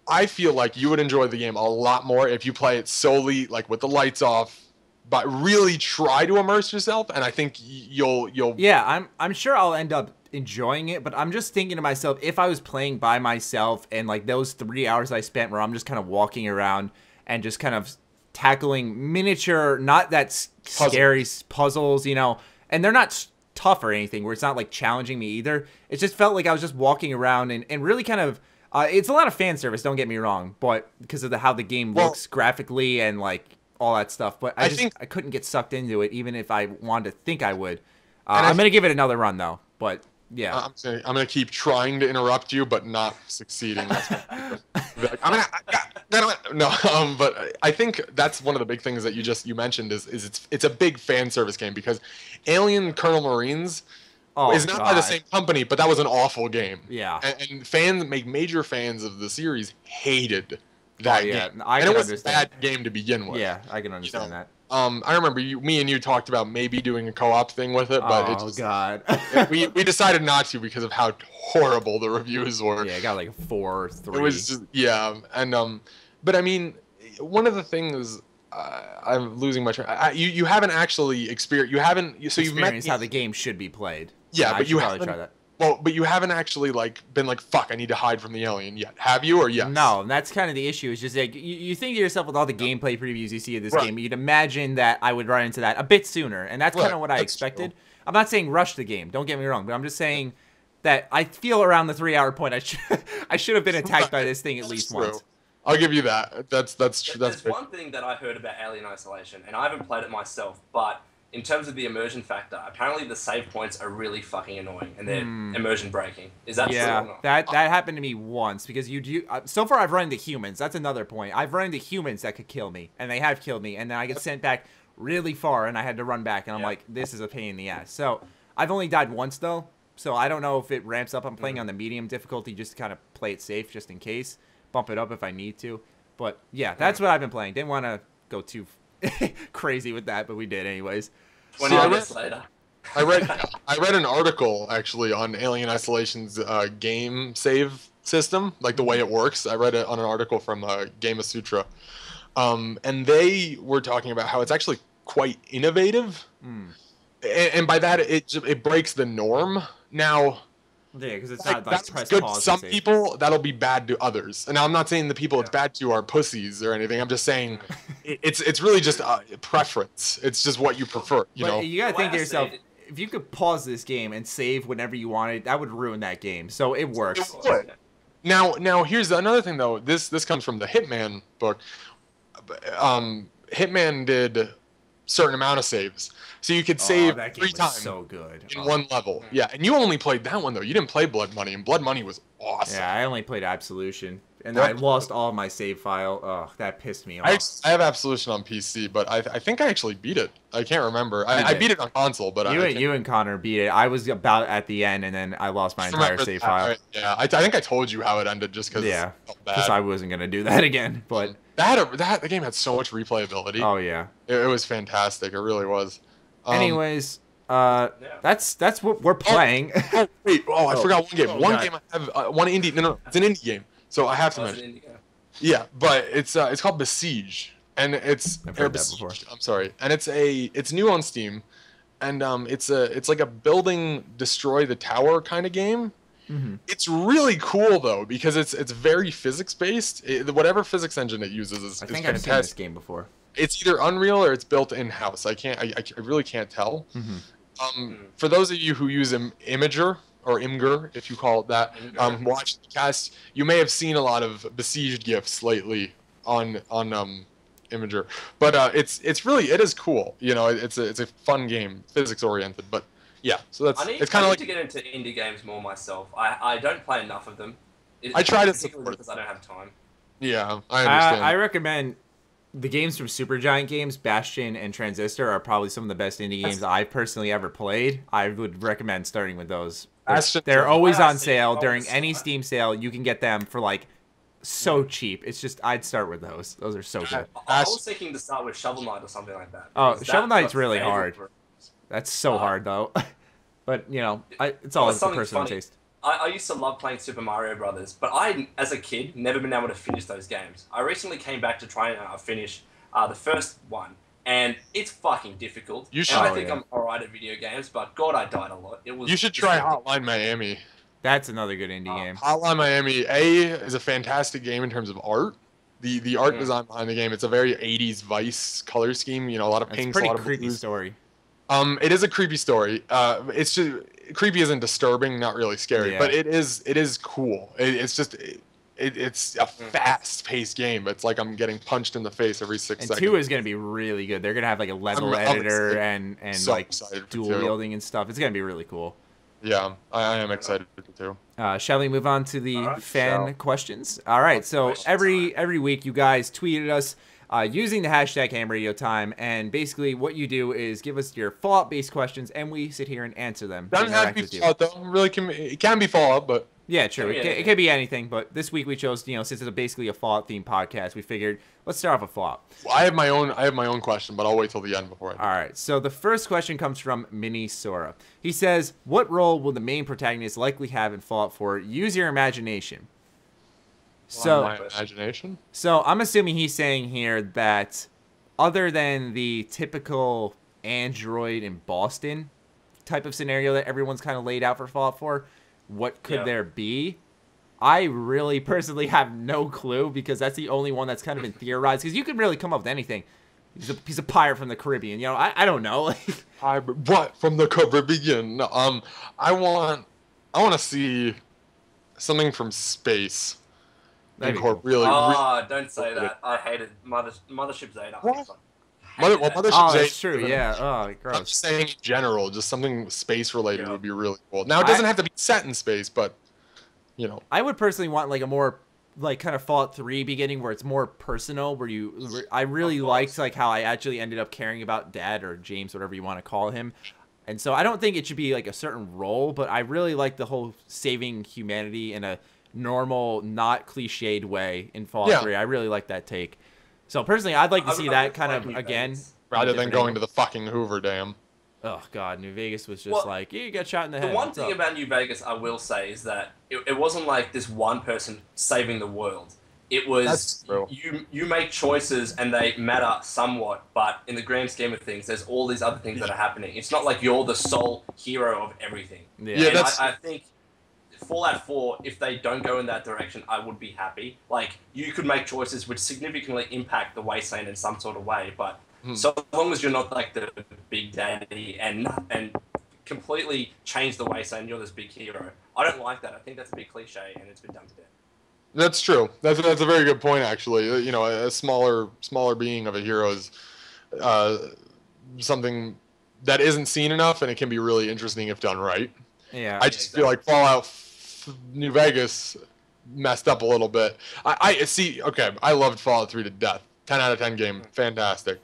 I feel like you would enjoy the game a lot more if you play it solely like with the lights off, but really try to immerse yourself, and I think you'll. Yeah, I'm sure I'll end up enjoying it, but I'm just thinking to myself, if I was playing by myself and like those 3 hours I spent where I'm just kind of walking around and just kind of tackling miniature, not that scary puzzles, and they're not tough or anything, where it's not like challenging me either. It just felt like I was just walking around and really kind of, it's a lot of fan service, don't get me wrong, but because of how the game looks graphically and like all that stuff, but I couldn't get sucked into it even if I wanted to think I would. I'm going to give it another run though, but yeah. I'm gonna keep trying to interrupt you, but not succeeding. But I think that's one of the big things that you mentioned is it's a big fan service game, because Alien Colonel Marines is not by the same company, but that was an awful game. Yeah, and major fans of the series hated that game. And it was a bad game to begin with. Yeah, I can understand that. I remember me and you talked about maybe doing a co-op thing with it, but God. we decided not to because of how horrible the reviews were. Yeah, it got like 4.3. It was just, and but I mean, one of the things I'm losing my train. You haven't actually experienced. You've experienced how the game should be played. Yeah, but you haven't. Try that. Well, but you haven't actually like been like, fuck, I need to hide from the alien yet. Have you, or yes? No, and that's kind of the issue. Is just like you think to yourself with all the gameplay previews you see of this Right. game, you'd imagine that I would run into that a bit sooner, and that's kind of what I expected. True. I'm not saying rush the game. Don't get me wrong, but I'm just saying that I feel around the 3-hour point I should have been attacked by this thing at least once. I'll give you that. That's true. There's one thing that I heard about Alien Isolation, and I haven't played it myself, but in terms of the immersion factor, apparently the save points are really fucking annoying, and they're immersion breaking. Is that true or not? that happened to me once, because you do. So far, I've run into humans. That's another point. I've run into humans that could kill me, and they have killed me, and then I get sent back really far, and I had to run back, and I'm like, this is a pain in the ass. So I've only died once, though, so I don't know if it ramps up. I'm playing on the medium difficulty just to kind of play it safe, just in case. Bump it up if I need to. But, yeah, that's what I've been playing. Didn't want to go too crazy with that, but we did anyways. 20 minutes later. I read an article actually on Alien Isolation's game save system, like the way it works. I read it on an article from Game of Sutra, and they were talking about how it's actually quite innovative, and by that it breaks the norm. Now, yeah, because it's not like that's press good pause. to some people, that'll be bad to others. And now I'm not saying the people it's bad to are pussies or anything. I'm just saying it's really just a preference. It's just what you prefer, you know? You gotta think to yourself, if you could pause this game and save whenever you wanted, that would ruin that game. So it works. Now here's another thing though. This comes from the Hitman book. Hitman did certain amount of saves, so you could save that game 3 times so good in one level. Yeah, and you only played that one though. You didn't play Blood Money, and Blood Money was awesome. Yeah, I only played Absolution, and I lost all of my save file. Oh, that pissed me off. I have Absolution on PC, but I think I actually beat it. I can't remember. I beat it on console, but you and Connor beat it. I was about at the end, and then I lost my entire save file. Yeah, I think I told you how it ended just because. Yeah, because I wasn't gonna do that again. But the game had so much replayability. Oh yeah, it was fantastic. It really was. Anyways, that's what we're playing. I forgot one game. One game I have one indie. No, it's an indie game. So I have to mention. Yeah, but it's called Besiege, and I've heard that before. I'm sorry, and it's new on Steam, and it's like a building destroy the tower kind of game. Mm-hmm. It's really cool though because it's very physics based. Whatever physics engine it uses is I've seen fantastic. this game before. It's either Unreal or it's built in house. I really can't tell. Mm-hmm. For those of you who use Imager or Imgur, if you call it that, watch the cast. You may have seen a lot of Besieged gifs lately on Imager, but it is cool. You know, it's a fun game, physics oriented. But yeah, so it's kind of like to get into indie games more myself. I don't play enough of them. I try to support because I don't have time. Yeah, I understand. I recommend the games from Supergiant Games, Bastion and Transistor, are probably some of the best indie games I've personally ever played. I would recommend starting with those. They're always on sale during any Steam sale. You can get them for like so cheap. It's just I'd start with those. Those are so good. I was thinking to start with Shovel Knight or something like that. Oh, Shovel Knight's really hard. That's so hard though. But you know, it's all up to personal taste. I used to love playing Super Mario Brothers, but I, as a kid, never been able to finish those games. I recently came back to try and finish the first one, and it's fucking difficult. You should. And I think I'm alright at video games, but God, I died a lot. You should try Hotline Miami. That's another good indie game. Hotline Miami is a fantastic game in terms of art. The art design behind the game, it's a very 80s Vice color scheme. You know, a lot of pinks, a lot of creepy blues. story. It is a creepy story. It's just creepy isn't disturbing, not really scary, but it is cool. It's a fast-paced game. It's like I'm getting punched in the face every 6 seconds. And 2 is going to be really good. They're going to have like a level editor and so like dual wielding and stuff. It's going to be really cool. Yeah, I am excited too. Shall we move on to the fan questions? All right. So every week you guys tweeted us using the hashtag H.A.M Radio Time, and basically what you do is give us your Fallout-based questions, and we sit here and answer them. Doesn't have to be Fallout though. It can be Fallout, but yeah, true. It can be anything, but this week we chose, since it's basically a Fallout-themed podcast, we figured let's start off with Fallout. Well, I have my own question, but I'll wait till the end before I do. All right. So the first question comes from Mini Sora. He says, "What role will the main protagonist likely have in Fallout 4? Use your imagination." My imagination? So I'm assuming he's saying here that other than the typical Android in Boston type of scenario that everyone's kind of laid out for Fallout 4, what could there be? I really personally have no clue, because that's the only one that's kind of been theorized. Because you can really come up with anything. He's a pirate from the Caribbean. I don't know. What from the Caribbean? I want to see something from space. Really, don't say that. I hated Mothership Zeta. What? Mothership Zeta. That's true. Yeah. Oh, gross. I'm just saying in general, just something space related would be really cool. Now it doesn't have to be set in space, but I would personally want like a more kind of Fallout 3 beginning where it's more personal, where I really liked like how I actually ended up caring about Dad, or James, whatever you want to call him. And so I don't think it should be like a certain role, but I really like the whole saving humanity in a normal, not cliched way in Fallout 3. I really like that take. So personally, I'd like to see that kind of again. Rather than going to the fucking Hoover Dam. Oh, God. New Vegas was just you got shot in the head. The one thing about New Vegas I will say is that it wasn't like this one person saving the world. It was you make choices and they matter somewhat, but in the grand scheme of things, there's all these other things that are happening. It's not like you're the sole hero of everything. Yeah, I think Fallout 4, if they don't go in that direction, I would be happy. Like, you could make choices which significantly impact the wasteland in some sort of way, but so long as you're not like the big daddy and completely change the wasteland, you're this big hero. I don't like that. I think that's a big cliche, and it's been done to death. That's true. That's a very good point, actually. A smaller being of a hero is something that isn't seen enough, and it can be really interesting if done right. Yeah. I just feel like Fallout New Vegas messed up a little bit. I see. Okay, I loved Fallout 3 to death. 10 out of 10 game, fantastic.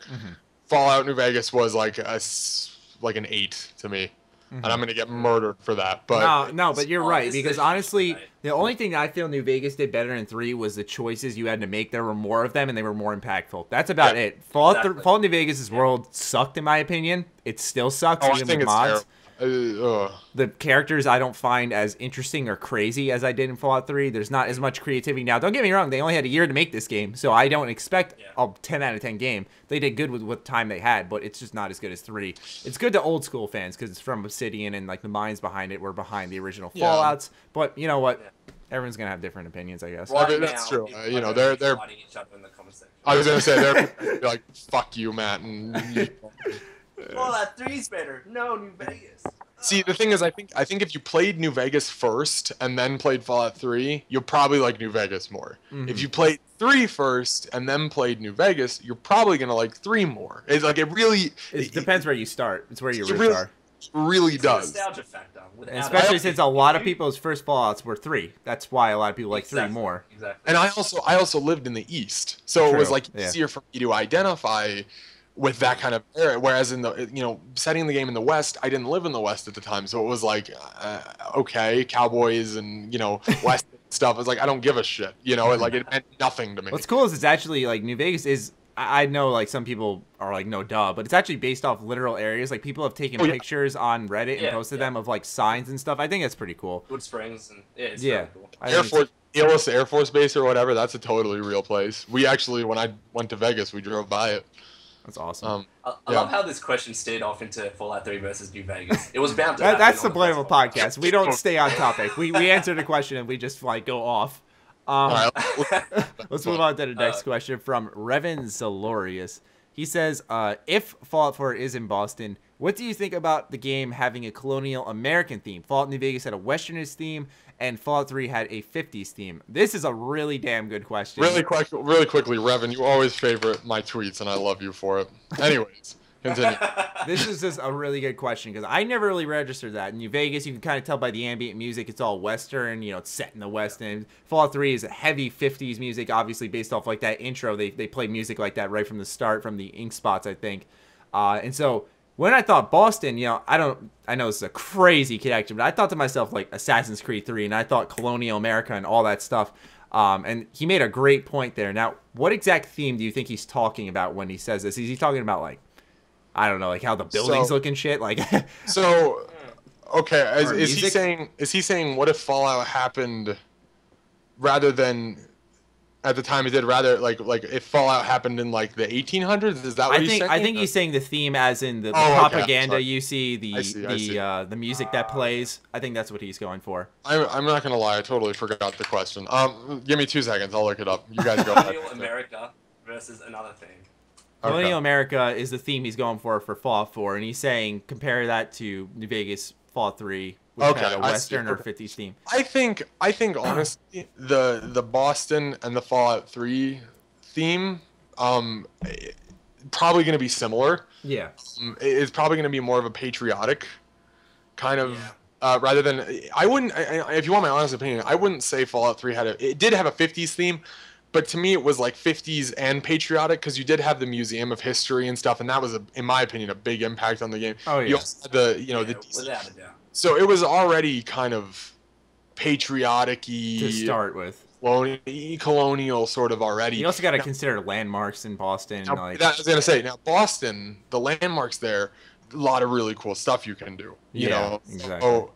Fallout New Vegas was like an 8 to me, and I'm gonna get murdered for that. But no, but you're right, because honestly, the only thing that I feel New Vegas did better in 3 was the choices you had to make. There were more of them, and they were more impactful. That's about it. Fallout New Vegas' world sucked, in my opinion. It still sucks, even with mods. The characters I don't find as interesting or crazy as I did in Fallout 3. There's not as much creativity. Now, don't get me wrong, they only had a year to make this game, so I don't expect a 10 out of 10 game. They did good with what time they had, but it's just not as good as 3. It's good to old school fans because it's from Obsidian, and like the minds behind it were behind the original Fallouts. But you know what? Everyone's gonna have different opinions, I guess. That's true. They're fighting each other in the comment section. I was gonna say they're like, "Fuck you, Matt." And Fallout 3's better. No, New Vegas. See, the thing is, I think if you played New Vegas first and then played Fallout 3, you'll probably like New Vegas more. If you played 3 first and then played New Vegas, you're probably gonna like 3 more. It's like it depends where you start. It's where your roots are. It really does. Nostalgia factor. Especially since a lot of people's first Fallouts were 3. That's why a lot of people like 3 more. Exactly. And I also lived in the East, so it was like easier for me to identify with that kind of area. Whereas in the setting the game in the West, I didn't live in the West at the time, so it was like okay, cowboys and West stuff. It's like I don't give a shit. It meant nothing to me. What's cool is it's actually like New Vegas is. I know like some people are like no duh, but it's actually based off literal areas. Like people have taken pictures on Reddit and posted them of like signs and stuff. I think that's pretty cool. Good Springs and it's really cool. Air Force Base or whatever. That's a totally real place. We actually, when I went to Vegas, we drove by it. That's awesome. I love how this question steered off into Fallout 3 versus New Vegas. It was bound to. That's the blame of podcast. We don't stay on topic. We answered a question and we just like go off. Let's move on to the next question from Revan Zalorius. He says, if Fallout 4 is in Boston, what do you think about the game having a colonial American theme? Fallout New Vegas had a Westernist theme, and Fallout 3 had a 50s theme. This is a really damn good question. Really quickly, Revan, you always favorite my tweets, and I love you for it. Anyways, continue. This is just a really good question, because I never really registered that. In New Vegas, you can kind of tell by the ambient music, it's all Western, it's set in the West. And Fallout 3 is a heavy 50s music, obviously based off like that intro. They play music like that right from the start, from the ink spots, I think. And so when I thought Boston, I know this is a crazy connection, but I thought to myself like Assassin's Creed 3, and I thought colonial America and all that stuff. And he made a great point there. Now, what exact theme do you think he's talking about when he says this? Is he talking about like, I don't know, like how the buildings look and shit? Like, okay, is he saying what if Fallout happened rather than at the time he did, rather like if Fallout happened in like the 1800s. Is that what he's saying? I think he's saying the theme as in the propaganda you see, the music that plays. I think that's what he's going for. I'm not gonna lie, I totally forgot the question. Give me 2 seconds, I'll look it up. You guys go. Colonial America versus another thing. Colonial America is the theme he's going for Fallout 4, and he's saying compare that to New Vegas Fallout 3, which had a Western or 50s theme. I think honestly, the Boston and the Fallout 3 theme, probably going to be similar. Yeah. It's probably going to be more of a patriotic kind of, rather than, I wouldn't, if you want my honest opinion, I wouldn't say Fallout 3 it did have a 50s theme, but to me it was like 50s and patriotic, because you did have the Museum of History and stuff, and that was, in my opinion, a big impact on the game. Oh, yeah. You also had the without a doubt. So it was already kind of patriotic-y To start with. Colonial sort of already. You also got to consider landmarks in Boston. Now, I was going to say, now Boston, the landmarks there, a lot of really cool stuff you can do. You know? Exactly. So,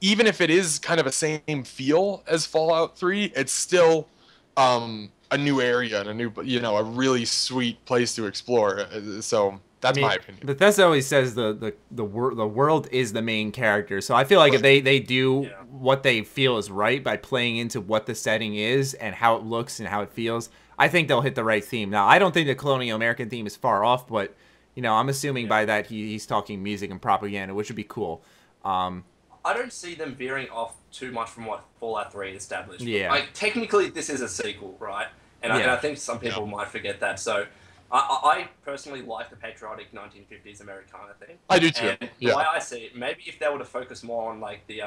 even if it is kind of a same feel as Fallout 3, it's still a new area and a really sweet place to explore. So that's my opinion. Bethesda always says the world is the main character. So I feel like if they do what they feel is right by playing into what the setting is and how it looks and how it feels, I think they'll hit the right theme. Now, I don't think the Colonial American theme is far off, but I'm assuming by that he's talking music and propaganda, which would be cool. I don't see them veering off too much from what Fallout 3 established. Yeah. Like, technically, this is a sequel, right? And I think some people might forget that. So, I personally like the patriotic 1950s Americana thing. I do too. And the way I see it, maybe if they were to focus more on like the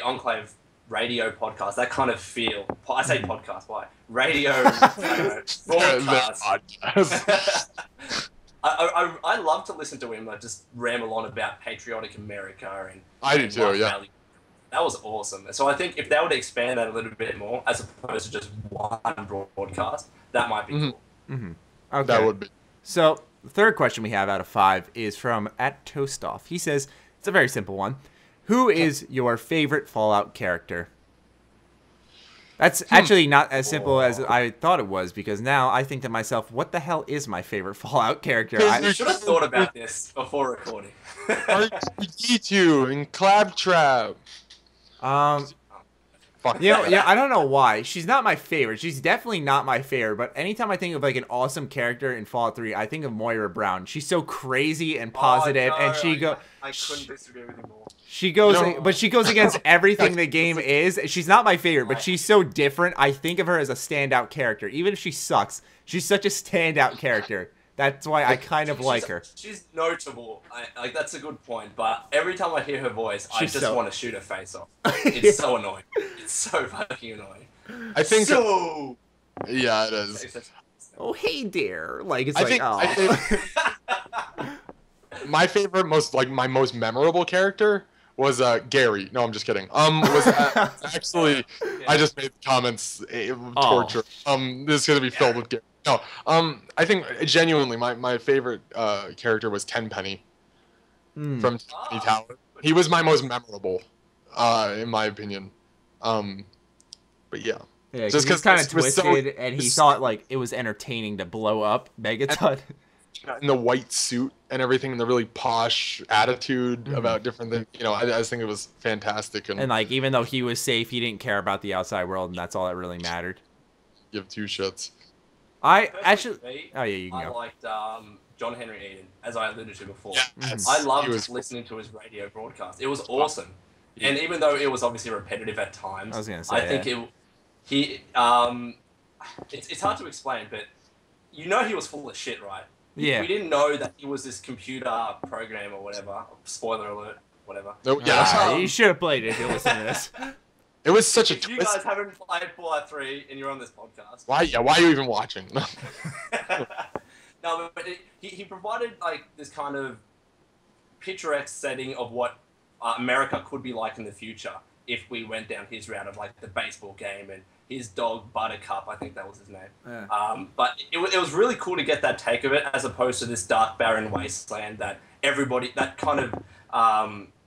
Enclave radio podcast, that kind of feel. I say podcast, why? Radio, broadcast. I love to listen to him just ramble on about patriotic America and I do too, yeah. Value. That was awesome. So I think if they were to expand that a little bit more, as opposed to just one broadcast, that might be cool. Mm-hmm. Okay. That would be. So the third question we have out of 5 is from @Toastoff. He says, it's a very simple one. Who is your favorite Fallout character? That's actually not as simple as I thought it was, because now I think to myself, what the hell is my favorite Fallout character? I should have thought about this before recording. R2-D2 and Claptrap. I don't know why. She's not my favorite. She's definitely not my favorite, but anytime I think of like an awesome character in Fallout 3, I think of Moira Brown. She's so crazy and positive, and I couldn't disagree with you more. She goes against everything the game is. She's not my favorite, but she's so different. I think of her as a standout character. Even if she sucks, she's such a standout character. That's why I kind of like her. She's notable. That's a good point. But every time I hear her voice, I just want to shoot her face off. It's so annoying. It's so fucking annoying. I think so. Yeah, it is. Oh, hey there. Like it's my favorite, my most memorable character was Gary. No, I'm just kidding. Was actually I just made comments torture. This is gonna be filled with Gary. No, I think genuinely my favorite character was Tenpenny from Tenpenny Tower. He was my most memorable, in my opinion. But yeah. Yeah, just because kind of twisted, and he thought like it was entertaining to blow up Megaton. In the white suit and everything, and the really posh attitude about different things. I just think it was fantastic. And like, even though he was safe, he didn't care about the outside world, and that's all that really mattered. Give two shits. I liked John Henry Eden, as I alluded to before. Yes. I loved listening to his radio broadcast. It was awesome. Yeah. And even though it was obviously repetitive at times, I was gonna say, it's hard to explain, but he was full of shit, right? Yeah. We didn't know that he was this computer program or whatever. Spoiler alert, whatever. No, yeah. You should have played it if you listened to this. It was such a twist. twist. You guys haven't played Fallout 3 and you're on this podcast. Why? Yeah, why are you even watching? No, but he provided like this kind of picturesque setting of what America could be like in the future if we went down his route of like the baseball game and his dog Buttercup, I think that was his name. Yeah. But it was really cool to get that take of it, as opposed to this dark, barren wasteland that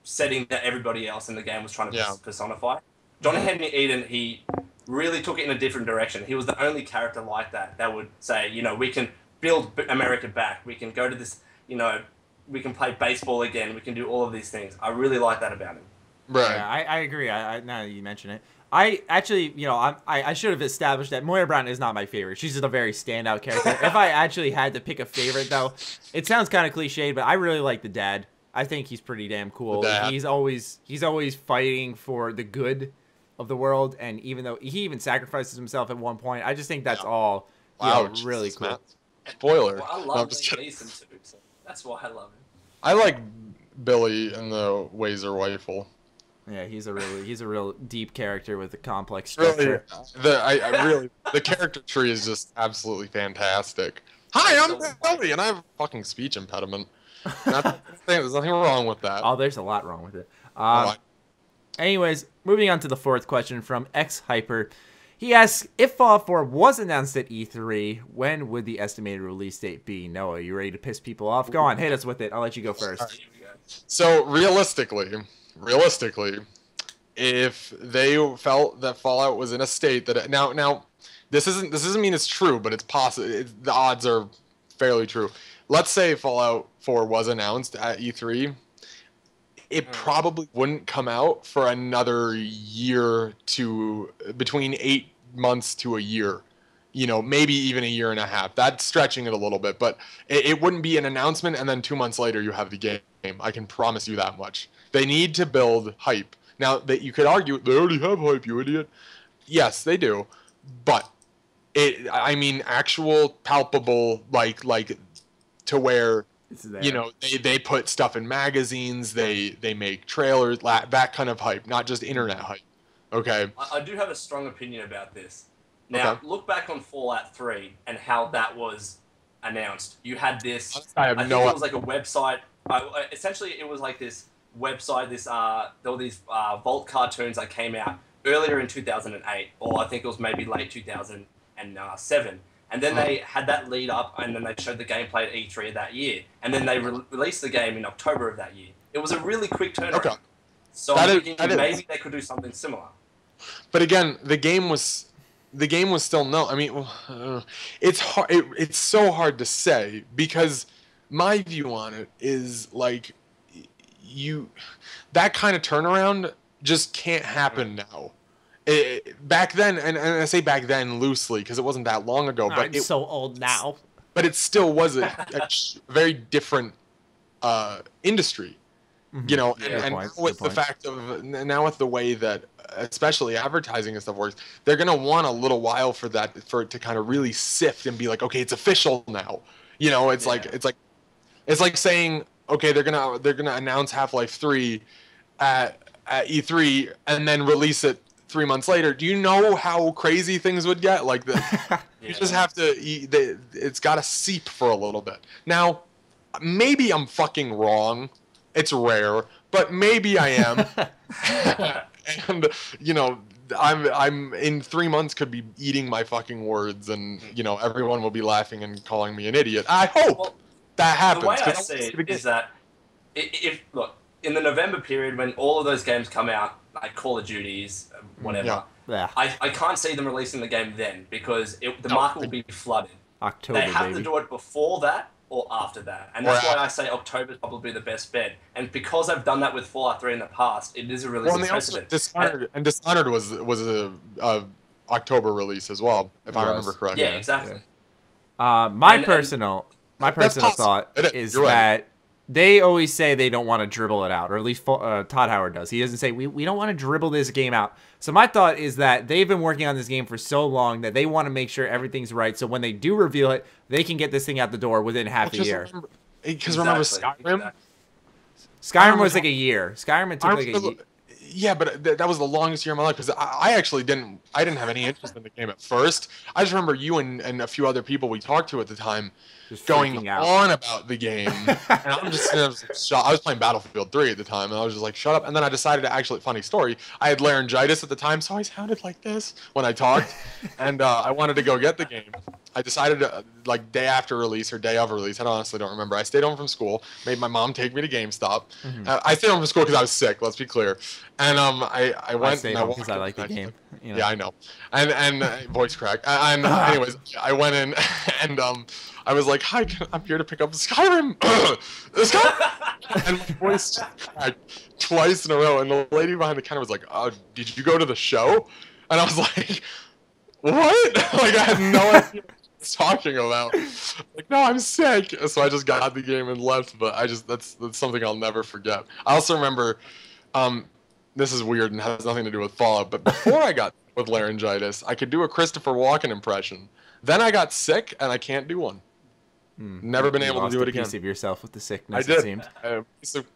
setting that everybody else in the game was trying to personify. John Henry Eden, he really took it in a different direction. He was the only character like that would say, we can build America back. We can go to this, we can play baseball again. We can do all of these things. I really like that about him. Right. Yeah, I agree. Now that you mention it. I actually, I should have established that Moira Brown is not my favorite. She's just a very standout character. If I actually had to pick a favorite, though, it sounds kind of cliched, but I really like the dad. I think he's pretty damn cool. He's always fighting for the good of the world, and even though he even sacrifices himself at one point, I just think that's all really cool. Man. Spoiler. Well, I love Liam Neeson too, so that's why I love him. I like Billy and the Wazer rifle. Yeah, he's a real deep character with a complex structure. Really, the character tree is just absolutely fantastic. Hi, I'm Billy, and I have a fucking speech impediment. There's nothing wrong with that. Oh, there's a lot wrong with it. Anyways, moving on to the fourth question from X Hyper. He asks, if Fallout 4 was announced at E3, when would the estimated release date be? Noah, are you ready to piss people off? Go on, hit us with it. I'll let you go first. Right. So realistically, if they felt that Fallout was in a state that now this doesn't mean it's true, but it's possible. The odds are fairly true. Let's say Fallout 4 was announced at E3. It probably wouldn't come out for another year to between 8 months to a year. Maybe even a year and a half. That's stretching it a little bit, but it wouldn't be an announcement and then 2 months later you have the game. I can promise you that much. They need to build hype. Now, that you could argue, they already have hype, you idiot. Yes, they do. But, actual, palpable, like to where, they put stuff in magazines, they make trailers, that kind of hype, not just internet hype. Okay? I do have a strong opinion about this. Now, look back on Fallout 3 and how that was announced. You had this, I think it was like a website. Essentially, it was like this website, there were these Vault cartoons that came out earlier in 2008, or I think it was maybe late 2007. And then they had that lead up, and then they showed the gameplay at E3 of that year. And then they released the game in October of that year. It was a really quick turnaround. Okay. So I'm thinking maybe they could do something similar. But again, the game was still it's hard. It's so hard to say because my view on it is like that kind of turnaround just can't happen now. Back then, and I say back then loosely because it wasn't that long ago. But it's so old now. But it still was a very different industry. And with the fact of now with the way that especially advertising and stuff works, they're gonna want a little while for it to kind of really sift and be like, okay, it's official now. It's like saying, okay, they're gonna announce Half-Life 3 at E3 and then release it 3 months later. Do you know how crazy things would get? Like you just have to. It's got to seep for a little bit. Now, maybe I'm fucking wrong. It's rare, but maybe I am. And I'm in 3 months could be eating my fucking words, and everyone will be laughing and calling me an idiot. I hope that happens. The way I see it is that if look in the November period when all of those games come out, like Call of Duties, whatever. Yeah. I can't see them releasing the game then because the market will be flooded. October, they have to do it before that or after that, and that's why I say October is probably the best bet. And because I've done that with Fallout 3 in the past, it is a really good precedent. Dishonored was a October release as well, if I remember correctly. Yeah, exactly. My personal thought is that they always say they don't want to dribble it out, or at least Todd Howard does. He doesn't say, we don't want to dribble this game out. So my thought is that they've been working on this game for so long that they want to make sure everything's right. So when they do reveal it, they can get this thing out the door within half a year. Because remember Skyrim? Skyrim was like a year. Skyrim took like a year. Yeah, but that was the longest year of my life because I actually didn't have any interest in the game at first. I just remember you and a few other people we talked to at the time just going on about the game. And I'm just shocked. I was playing Battlefield 3 at the time, and I was just like, shut up. And then I decided to actually, funny story, I had laryngitis at the time, so I sounded like this when I talked. And I wanted to go get the game. I decided to, like, day after release or day of release, I honestly don't remember. I stayed home from school, made my mom take me to GameStop. I stayed home from school because I was sick, let's be clear. And I went. I stayed home because I like the game. You know? Yeah, I know. And voice crack. And anyways, I went in and I was like, "Hi, I'm here to pick up Skyrim." And my voice just cracked twice in a row. And the lady behind the counter was like, "Did you go to the show?" And I was like, "What?" Like, I had no idea what I was talking about. Like, no, I'm sick. So I just got the game and left. But that's something I'll never forget. I also remember, this is weird and has nothing to do with Fallout, but before I got with laryngitis, I could do a Christopher Walken impression. Then I got sick and I can't do one. Never been able to do it again. Piece of yourself with the sickness. I did. It seemed.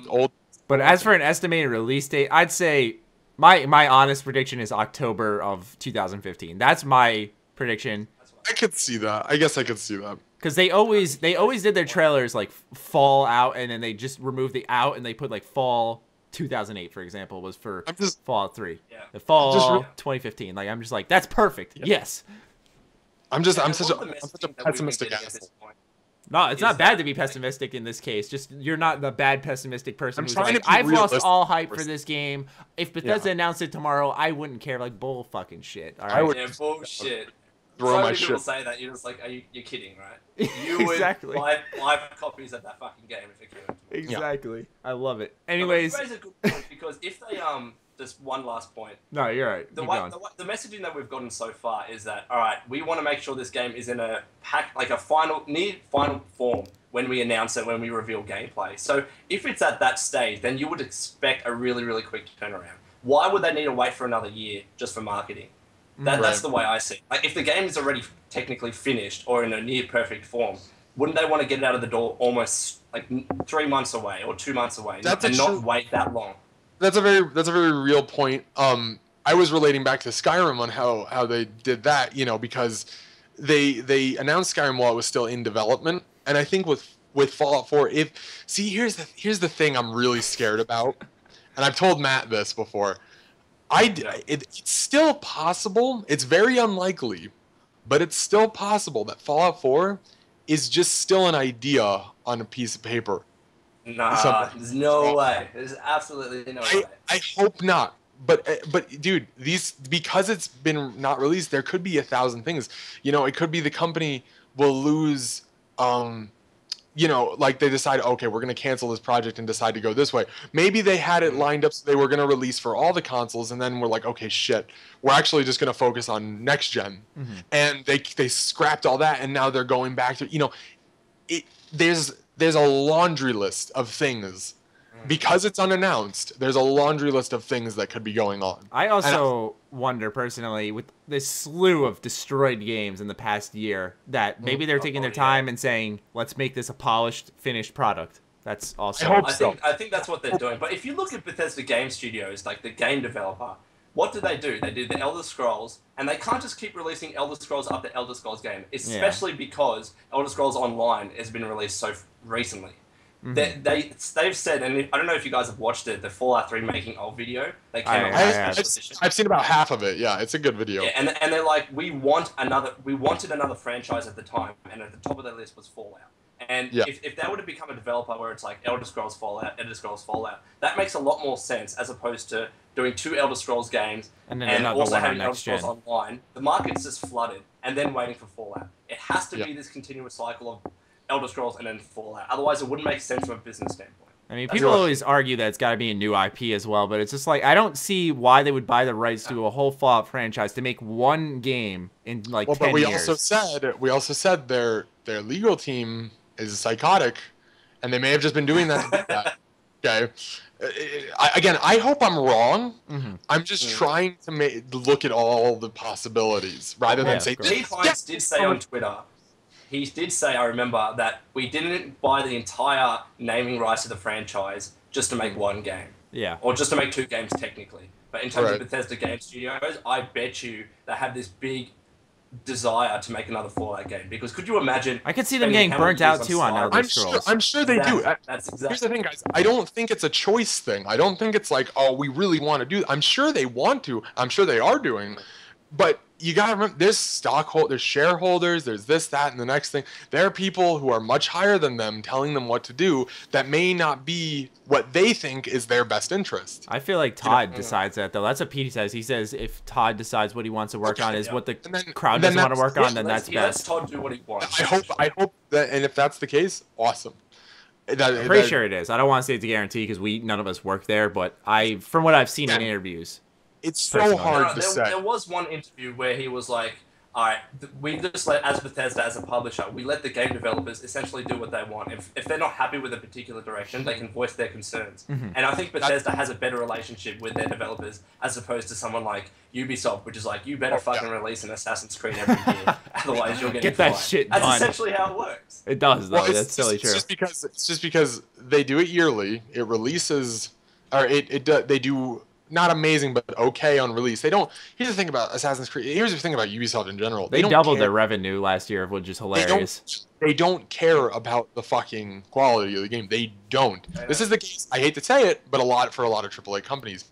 Old. But as for an estimated release date, I'd say my honest prediction is October of 2015. That's my prediction. I could see that. I guess I could see that. Because they always did their trailers like fall out, and then they just removed the out and they put like fall 2008, for example, was for Fallout 3. Yeah. The fall 2015. Like, I'm just like, that's perfect. Yeah. Yes. I'm such a pessimistic asshole. No, it's not bad to be pessimistic in this case. Just you're not the bad pessimistic person who's like, I've realistic. lost all hype for this game. If Bethesda announced it tomorrow, I wouldn't care. Like, bull fucking shit. All right. Yeah, bullshit. Throw my people shit. say that, you're just like, you're kidding, right? You Exactly. would buy 5 copies of that fucking game if it came out tomorrow. Exactly. I love it. Anyways. You raise a good point, because if they, just one last point. No, you're right. The messaging that we've gotten so far is that, all right, we want to make sure this game is in a near final form when we announce it, when we reveal gameplay. So if it's at that stage, then you would expect a really, really quick turnaround. Why would they need to wait for another year just for marketing? That's the way I see it. Like, if the game is already technically finished or in a near perfect form, wouldn't they want to get it out of the door almost like 3 months away or 2 months away and not wait that long? That's a very real point. I was relating back to Skyrim on how they did that, because they announced Skyrim while it was still in development, and I think with Fallout 4, here's the thing I'm really scared about, and I've told Matt this before. It's still possible. It's very unlikely, but it's still possible that Fallout 4 is just still an idea on a piece of paper. Nah, there's no way. There's absolutely no way. I hope not. But dude, because it's been not released, there could be 1,000 things. It could be the company will lose. Like they decide, okay, we're going to cancel this project and decide to go this way. Maybe they had it lined up so they were going to release for all the consoles, and then we're like, okay, shit, we're actually just going to focus on next gen. And they scrapped all that, and now they're going back to there's a laundry list of things. Because it's unannounced, there's a laundry list of things that could be going on. I also wonder, personally, with this slew of destroyed games in the past year, that maybe they're taking their time and saying, let's make this a polished, finished product. That's also... I think that's what they're doing. But if you look at Bethesda Game Studios, like the game developer, what do? They do the Elder Scrolls, and they can't just keep releasing Elder Scrolls after Elder Scrolls game, especially because Elder Scrolls Online has been released so recently. They've said, and I don't know if you guys have watched it, the Fallout 3 making of video. They came I've seen about half of it. Yeah, it's a good video. Yeah, and they're like, we wanted another franchise at the time, and at the top of their list was Fallout. And if they were to become a developer where it's like Elder Scrolls Fallout, that makes a lot more sense as opposed to doing 2 Elder Scrolls games and also having Elder Scrolls Online. The market's just flooded, and then waiting for Fallout. It has to be this continuous cycle of Elder Scrolls and then Fallout. Otherwise, it wouldn't make sense from a business standpoint. I mean, people always argue that it's got to be a new IP as well, but it's just like, I don't see why they would buy the rights to a whole Fallout franchise to make one game in like 10 but years. We also said their legal team is psychotic, and they may have just been doing that to do that. Okay. I hope I'm wrong. I'm just trying to look at all the possibilities rather than say. Steve Hines did say on Twitter. He did say, I remember, that we didn't buy the entire naming rights of the franchise just to make one game. Yeah. Or just to make 2 games, technically. But in terms of Bethesda Game Studios, I bet you they have this big desire to make another Fallout game. Because could you imagine... I could see them getting burnt out, too, on Elder Scrolls. I'm sure they do. Here's the thing, guys. I don't think it's a choice thing. I don't think it's like, oh, we really want to do... I'm sure they want to. I'm sure they are doing. But you gotta remember, there's shareholders, there's this, that, and the next thing. There are people who are much higher than them telling them what to do that may not be what they think is their best interest. I feel like Todd decides that, though. That's what Pete says. He says if Todd decides what he wants to work on is what the crowd doesn't want to work on, then that's best. Todd do what he wants. I hope that, and if that's the case, awesome. I'm pretty sure it is. I don't want to say it's a guarantee because none of us work there, but from what I've seen in interviews. It's so hard to say. There was one interview where he was like, all right, we just let, as Bethesda, as a publisher, we let the game developers essentially do what they want. If they're not happy with a particular direction, they can voice their concerns. And I think Bethesda has a better relationship with their developers as opposed to someone like Ubisoft, which is like, you better fucking release an Assassin's Creed every year, otherwise you're getting that shit done. That's essentially how it works. It does, though. That's silly true. It's just because they do it yearly. It releases, or they do. Not amazing, but okay on release. They don't. Here's the thing about Assassin's Creed. Here's the thing about Ubisoft in general. They doubled their revenue last year, which is hilarious. They don't care about the fucking quality of the game. They don't. This is the case. I hate to say it, but for a lot of AAA companies,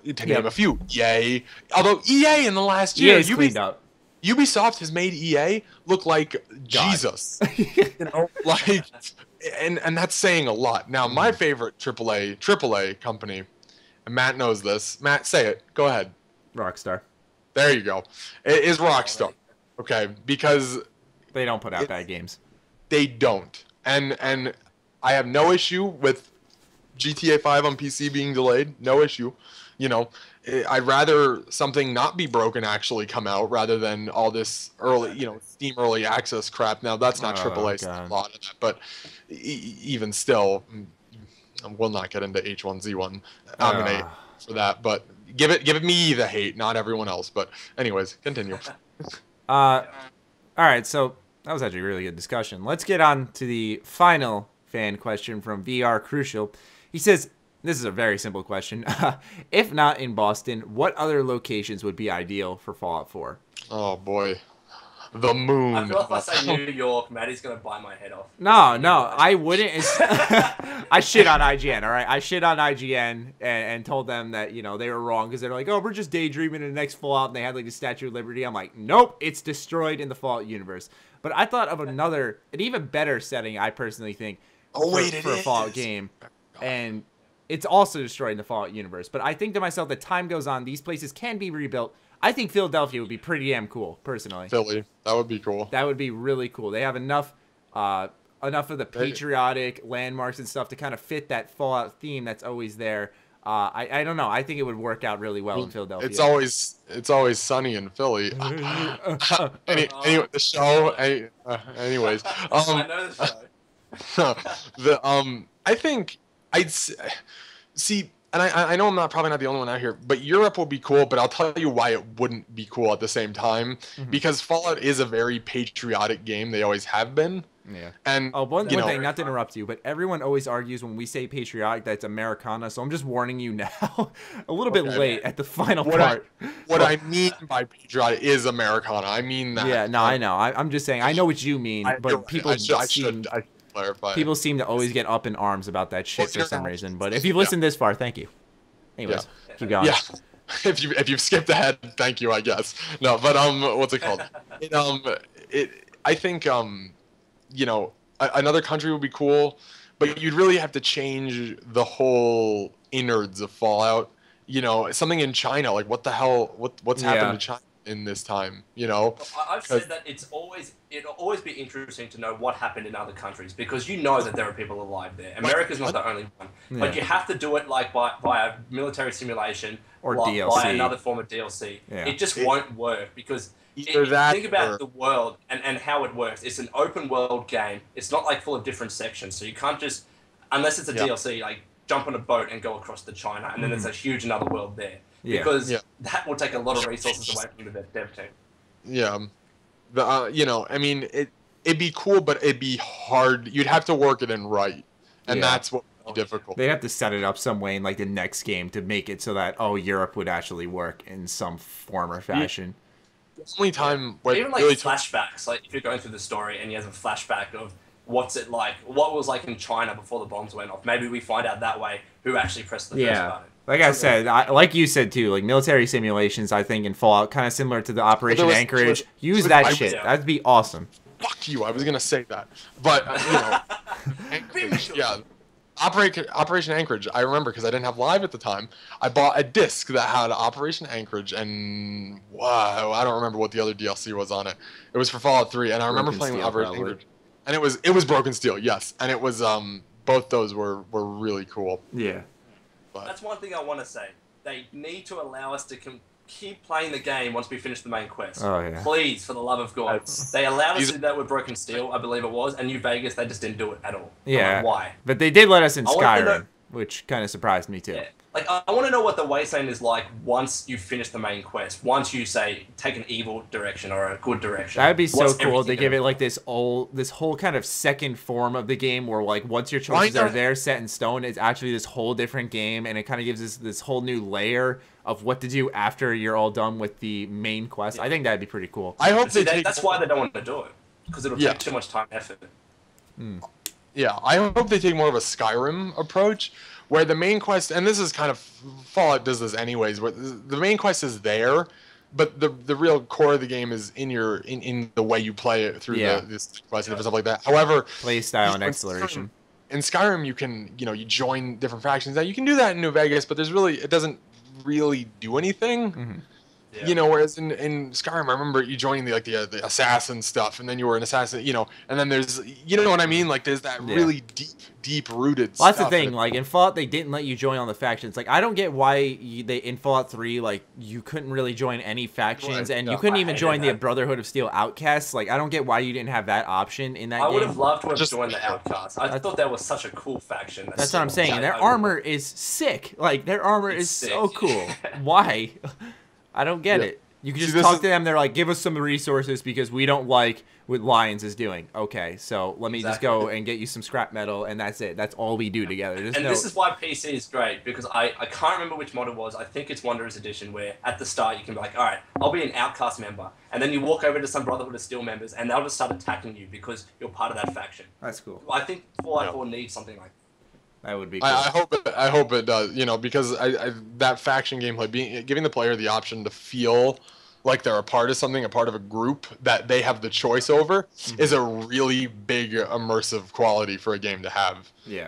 to name a few, EA. Although EA in the last year, cleaned up. Ubisoft has made EA look like Jesus. Like, and that's saying a lot. Now, my favorite AAA company. And Matt knows this. Matt, say it. Go ahead. Rockstar. There you go. It is Rockstar. Okay, because they don't put out bad games. They don't. And I have no issue with GTA 5 on PC being delayed. No issue. I'd rather something not be broken actually come out rather than all this Steam early access crap. Now that's not AAA, so a lot of that, but even still. We'll not get into H1Z1 for that, but give it me the hate, not everyone else. But anyways, continue. All right, so that was actually a really good discussion. Let's get on to the final fan question from VR Crucial. He says, this is a very simple question. If not in Boston, what other locations would be ideal for Fallout 4? Oh, boy. The moon. I feel like if I say New York, Maddie's going to bite my head off. No, I wouldn't. I shit on IGN, all right? I shit on IGN and told them that, they were wrong because they're like, oh, we're just daydreaming in the next Fallout, and they had, like, the Statue of Liberty. I'm like, nope, it's destroyed in the Fallout universe. But I thought of an even better setting, I personally think, for a Fallout game. And it's also destroyed in the Fallout universe. But I think to myself, that time goes on, these places can be rebuilt. I think Philadelphia would be pretty damn cool, personally. Philly, that would be cool. That would be really cool. They have enough of the patriotic landmarks and stuff to kind of fit that Fallout theme that's always there. I don't know. I think it would work out really well in Philadelphia. It's always sunny in Philly. Anyway, the show. Anyways, I know the show. I think I'd see. And I know I'm probably not the only one out here, but Europe will be cool, but I'll tell you why it wouldn't be cool at the same time. Because Fallout is a very patriotic game. They always have been. Yeah. And one thing, not to interrupt you, but everyone always argues when we say patriotic that it's Americana, so I'm just warning you now, a little bit late at the final part. What I mean by patriotic is Americana. I mean that. Yeah, no, I know. I'm just saying, I know what you mean, but people clarify. People seem to always get up in arms about that shit for some reason. But if you've listened this far, thank you. Anyways, keep going. Yeah. If you've skipped ahead, thank you, I guess. No, but what's it called? I think another country would be cool, but you'd really have to change the whole innards of Fallout. Something in China, like what the hell? What's happened to China in this time? I've said that it'll always be interesting to know what happened in other countries because that there are people alive there. America's not the only one, but you have to do it like by a military simulation or DLC. By another form of DLC. Yeah. It just won't work because think about the world and how it works. It's an open world game. It's not like full of different sections, so you can't just unless it's a DLC like jump on a boat and go across to China, and then there's a huge another world there. Because that will take a lot of resources away from the dev team. Yeah. I mean, it'd be cool, but it'd be hard. You'd have to work it in right. And that's what would be difficult. They'd have to set it up some way in like the next game to make it so that, Europe would actually work in some form or fashion. The only time where even like flashbacks, like if you're going through the story and you have a flashback of what was like in China before the bombs went off. Maybe we find out that way who actually pressed the first button. Like I said, like you said too, like military simulations, I think in Fallout, kind of similar to the Operation Anchorage. Use that shit. That'd be awesome. Fuck you! I was gonna say that, but Anchorage, yeah. Operation Anchorage. I remember because I didn't have Live at the time. I bought a disc that had Operation Anchorage, and wow, I don't remember what the other DLC was on it. It was for Fallout 3, and I remember playing Operation Anchorage, and it was Broken Steel, yes, and it was both those were really cool. Yeah. But that's one thing I want to say. They need to allow us to keep playing the game once we finish the main quest. Oh, yeah. Please, for the love of God. They allowed us to do that with Broken Steel, I believe it was, and New Vegas, they just didn't do it at all. Yeah. Like, why? But they did let us in Skyrim, which kind of surprised me too. Yeah. Like, I want to know what the Wasteland is like once you finish the main quest. Once you, say, take an evil direction or a good direction. That would be so cool to give it, like, this whole kind of second form of the game where, like, once your choices are there set in stone, it's actually this whole different game, and it kind of gives us this whole new layer of what to do after you're all done with the main quest. Yeah. I think that'd be pretty cool. I hope that's why they don't want to do it, because it'll take too much time and effort. Yeah, I hope they take more of a Skyrim approach, where the main quest, and this is kind of, Fallout does this anyways, where the main quest is there, but the real core of the game is in the way you play it through this quest and stuff like that. However, play style and exploration. In Skyrim, you can, you join different factions. Now, you can do that in New Vegas, but it doesn't really do anything. Mm-hmm. Yeah. Whereas in Skyrim, I remember you joining the assassin stuff, and then you were an assassin, and then there's, what I mean? Like, there's that really deep-rooted stuff. That's the thing, like, in Fallout, they didn't let you join all the factions. Like, I don't get why in Fallout 3, like, you couldn't really join any factions, and you couldn't even join the Brotherhood of Steel Outcasts. Like, I don't get why you didn't have that option in that game. I would have loved to have joined the Outcasts. I thought that was such a cool faction. That's what I'm saying, and their armor is sick. Like, their armor is so cool. Why? I don't get it. You can just talk to them. They're like, give us some resources because we don't like what Lions is doing. Okay, so let me just go and get you some scrap metal, and that's it. That's all we do together. This is why PC is great, because I can't remember which mod it was. I think it's Wanderer's Edition, where at the start you can be like, all right, I'll be an Outcast member. And then you walk over to some Brotherhood of Steel members, and they'll just start attacking you because you're part of that faction. That's cool. I think Fallout 4 needs something like that. That would be cool. I hope it does, because that faction gameplay, giving the player the option to feel like they're a part of something, a part of a group that they have the choice over, is a really big immersive quality for a game to have. Yeah.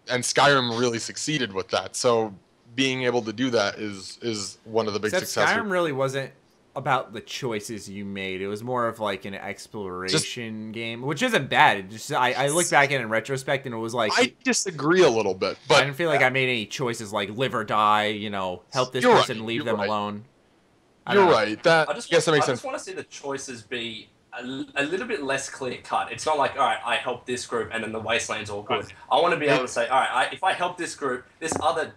And Skyrim really succeeded with that. So being able to do that is one of the big successes. Skyrim really wasn't about the choices you made. It was more of like an exploration game, which isn't bad. It just I look back in retrospect, and it was like, I disagree a little bit, but I didn't feel like I made any choices like live or die. Help this person, leave them alone. You're right. I just want to see the choices be a little bit less clear cut. It's not like, all right, I help this group and then the Wasteland's all good. I want to be able to say, all right, if I help this group, this other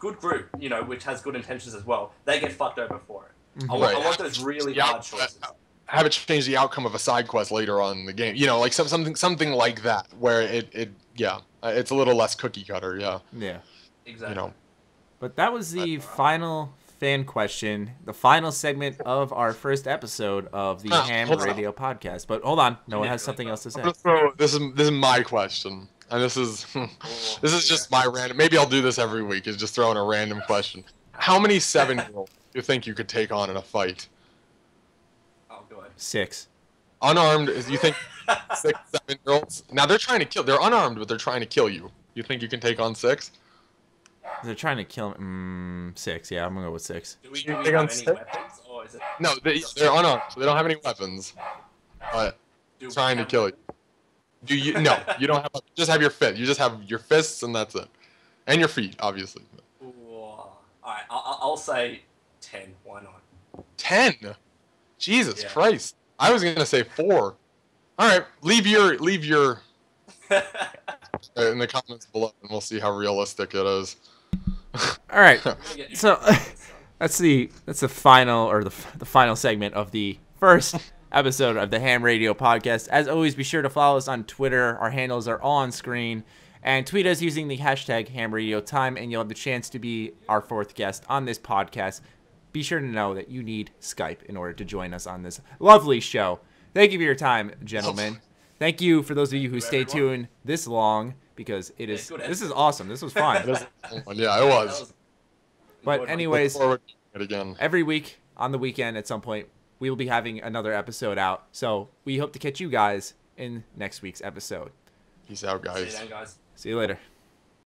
good group, which has good intentions as well, they get fucked over for it. I want those really hard choices. Have it change the outcome of a side quest later on in the game. Like something like that, where it's a little less cookie cutter. Yeah. Yeah. Exactly. But that was the final fan question, the final segment of our first episode of the H.A.M Radio Podcast. But hold on, Noah has something else to say. This is my question, and this is just my random. Maybe I'll do this every week. Is just throw in a random question. How many 7-year-olds do you think you could take on in a fight? Oh, go ahead. 6. Unarmed? You think 6, 7-year-olds? Now they're trying to kill. They're unarmed, but they're trying to kill you. You think you can take on 6? They're trying to kill me. 6. Yeah, I'm gonna go with 6. Do we have any weapons, or is it? No, they're unarmed, so they don't have any weapons. But trying to kill you. Do you? No, you don't have. Just have your fist. You just have your fists, and that's it, and your feet, obviously. Alright, I'll say 10. Why not? 10? Jesus Christ. I was going to say 4. Alright, leave your in the comments below, and we'll see how realistic it is. Alright, so that's the final segment of the first episode of the H.A.M Radio Podcast. As always, be sure to follow us on Twitter. Our handles are all on screen. And tweet us using the hashtag #HAMRadioTime, and you'll have the chance to be our 4th guest on this podcast. Be sure to know that you need Skype in order to join us on this lovely show. Thank you for your time, gentlemen. Thank you for those of you who stayed tuned this long, because this is awesome. This was fun. Yeah, it was. But anyways, Look forward to it again. every week on the weekend at some point, we will be having another episode out. So we hope to catch you guys in next week's episode. Peace out, guys. See you then, guys. See you later.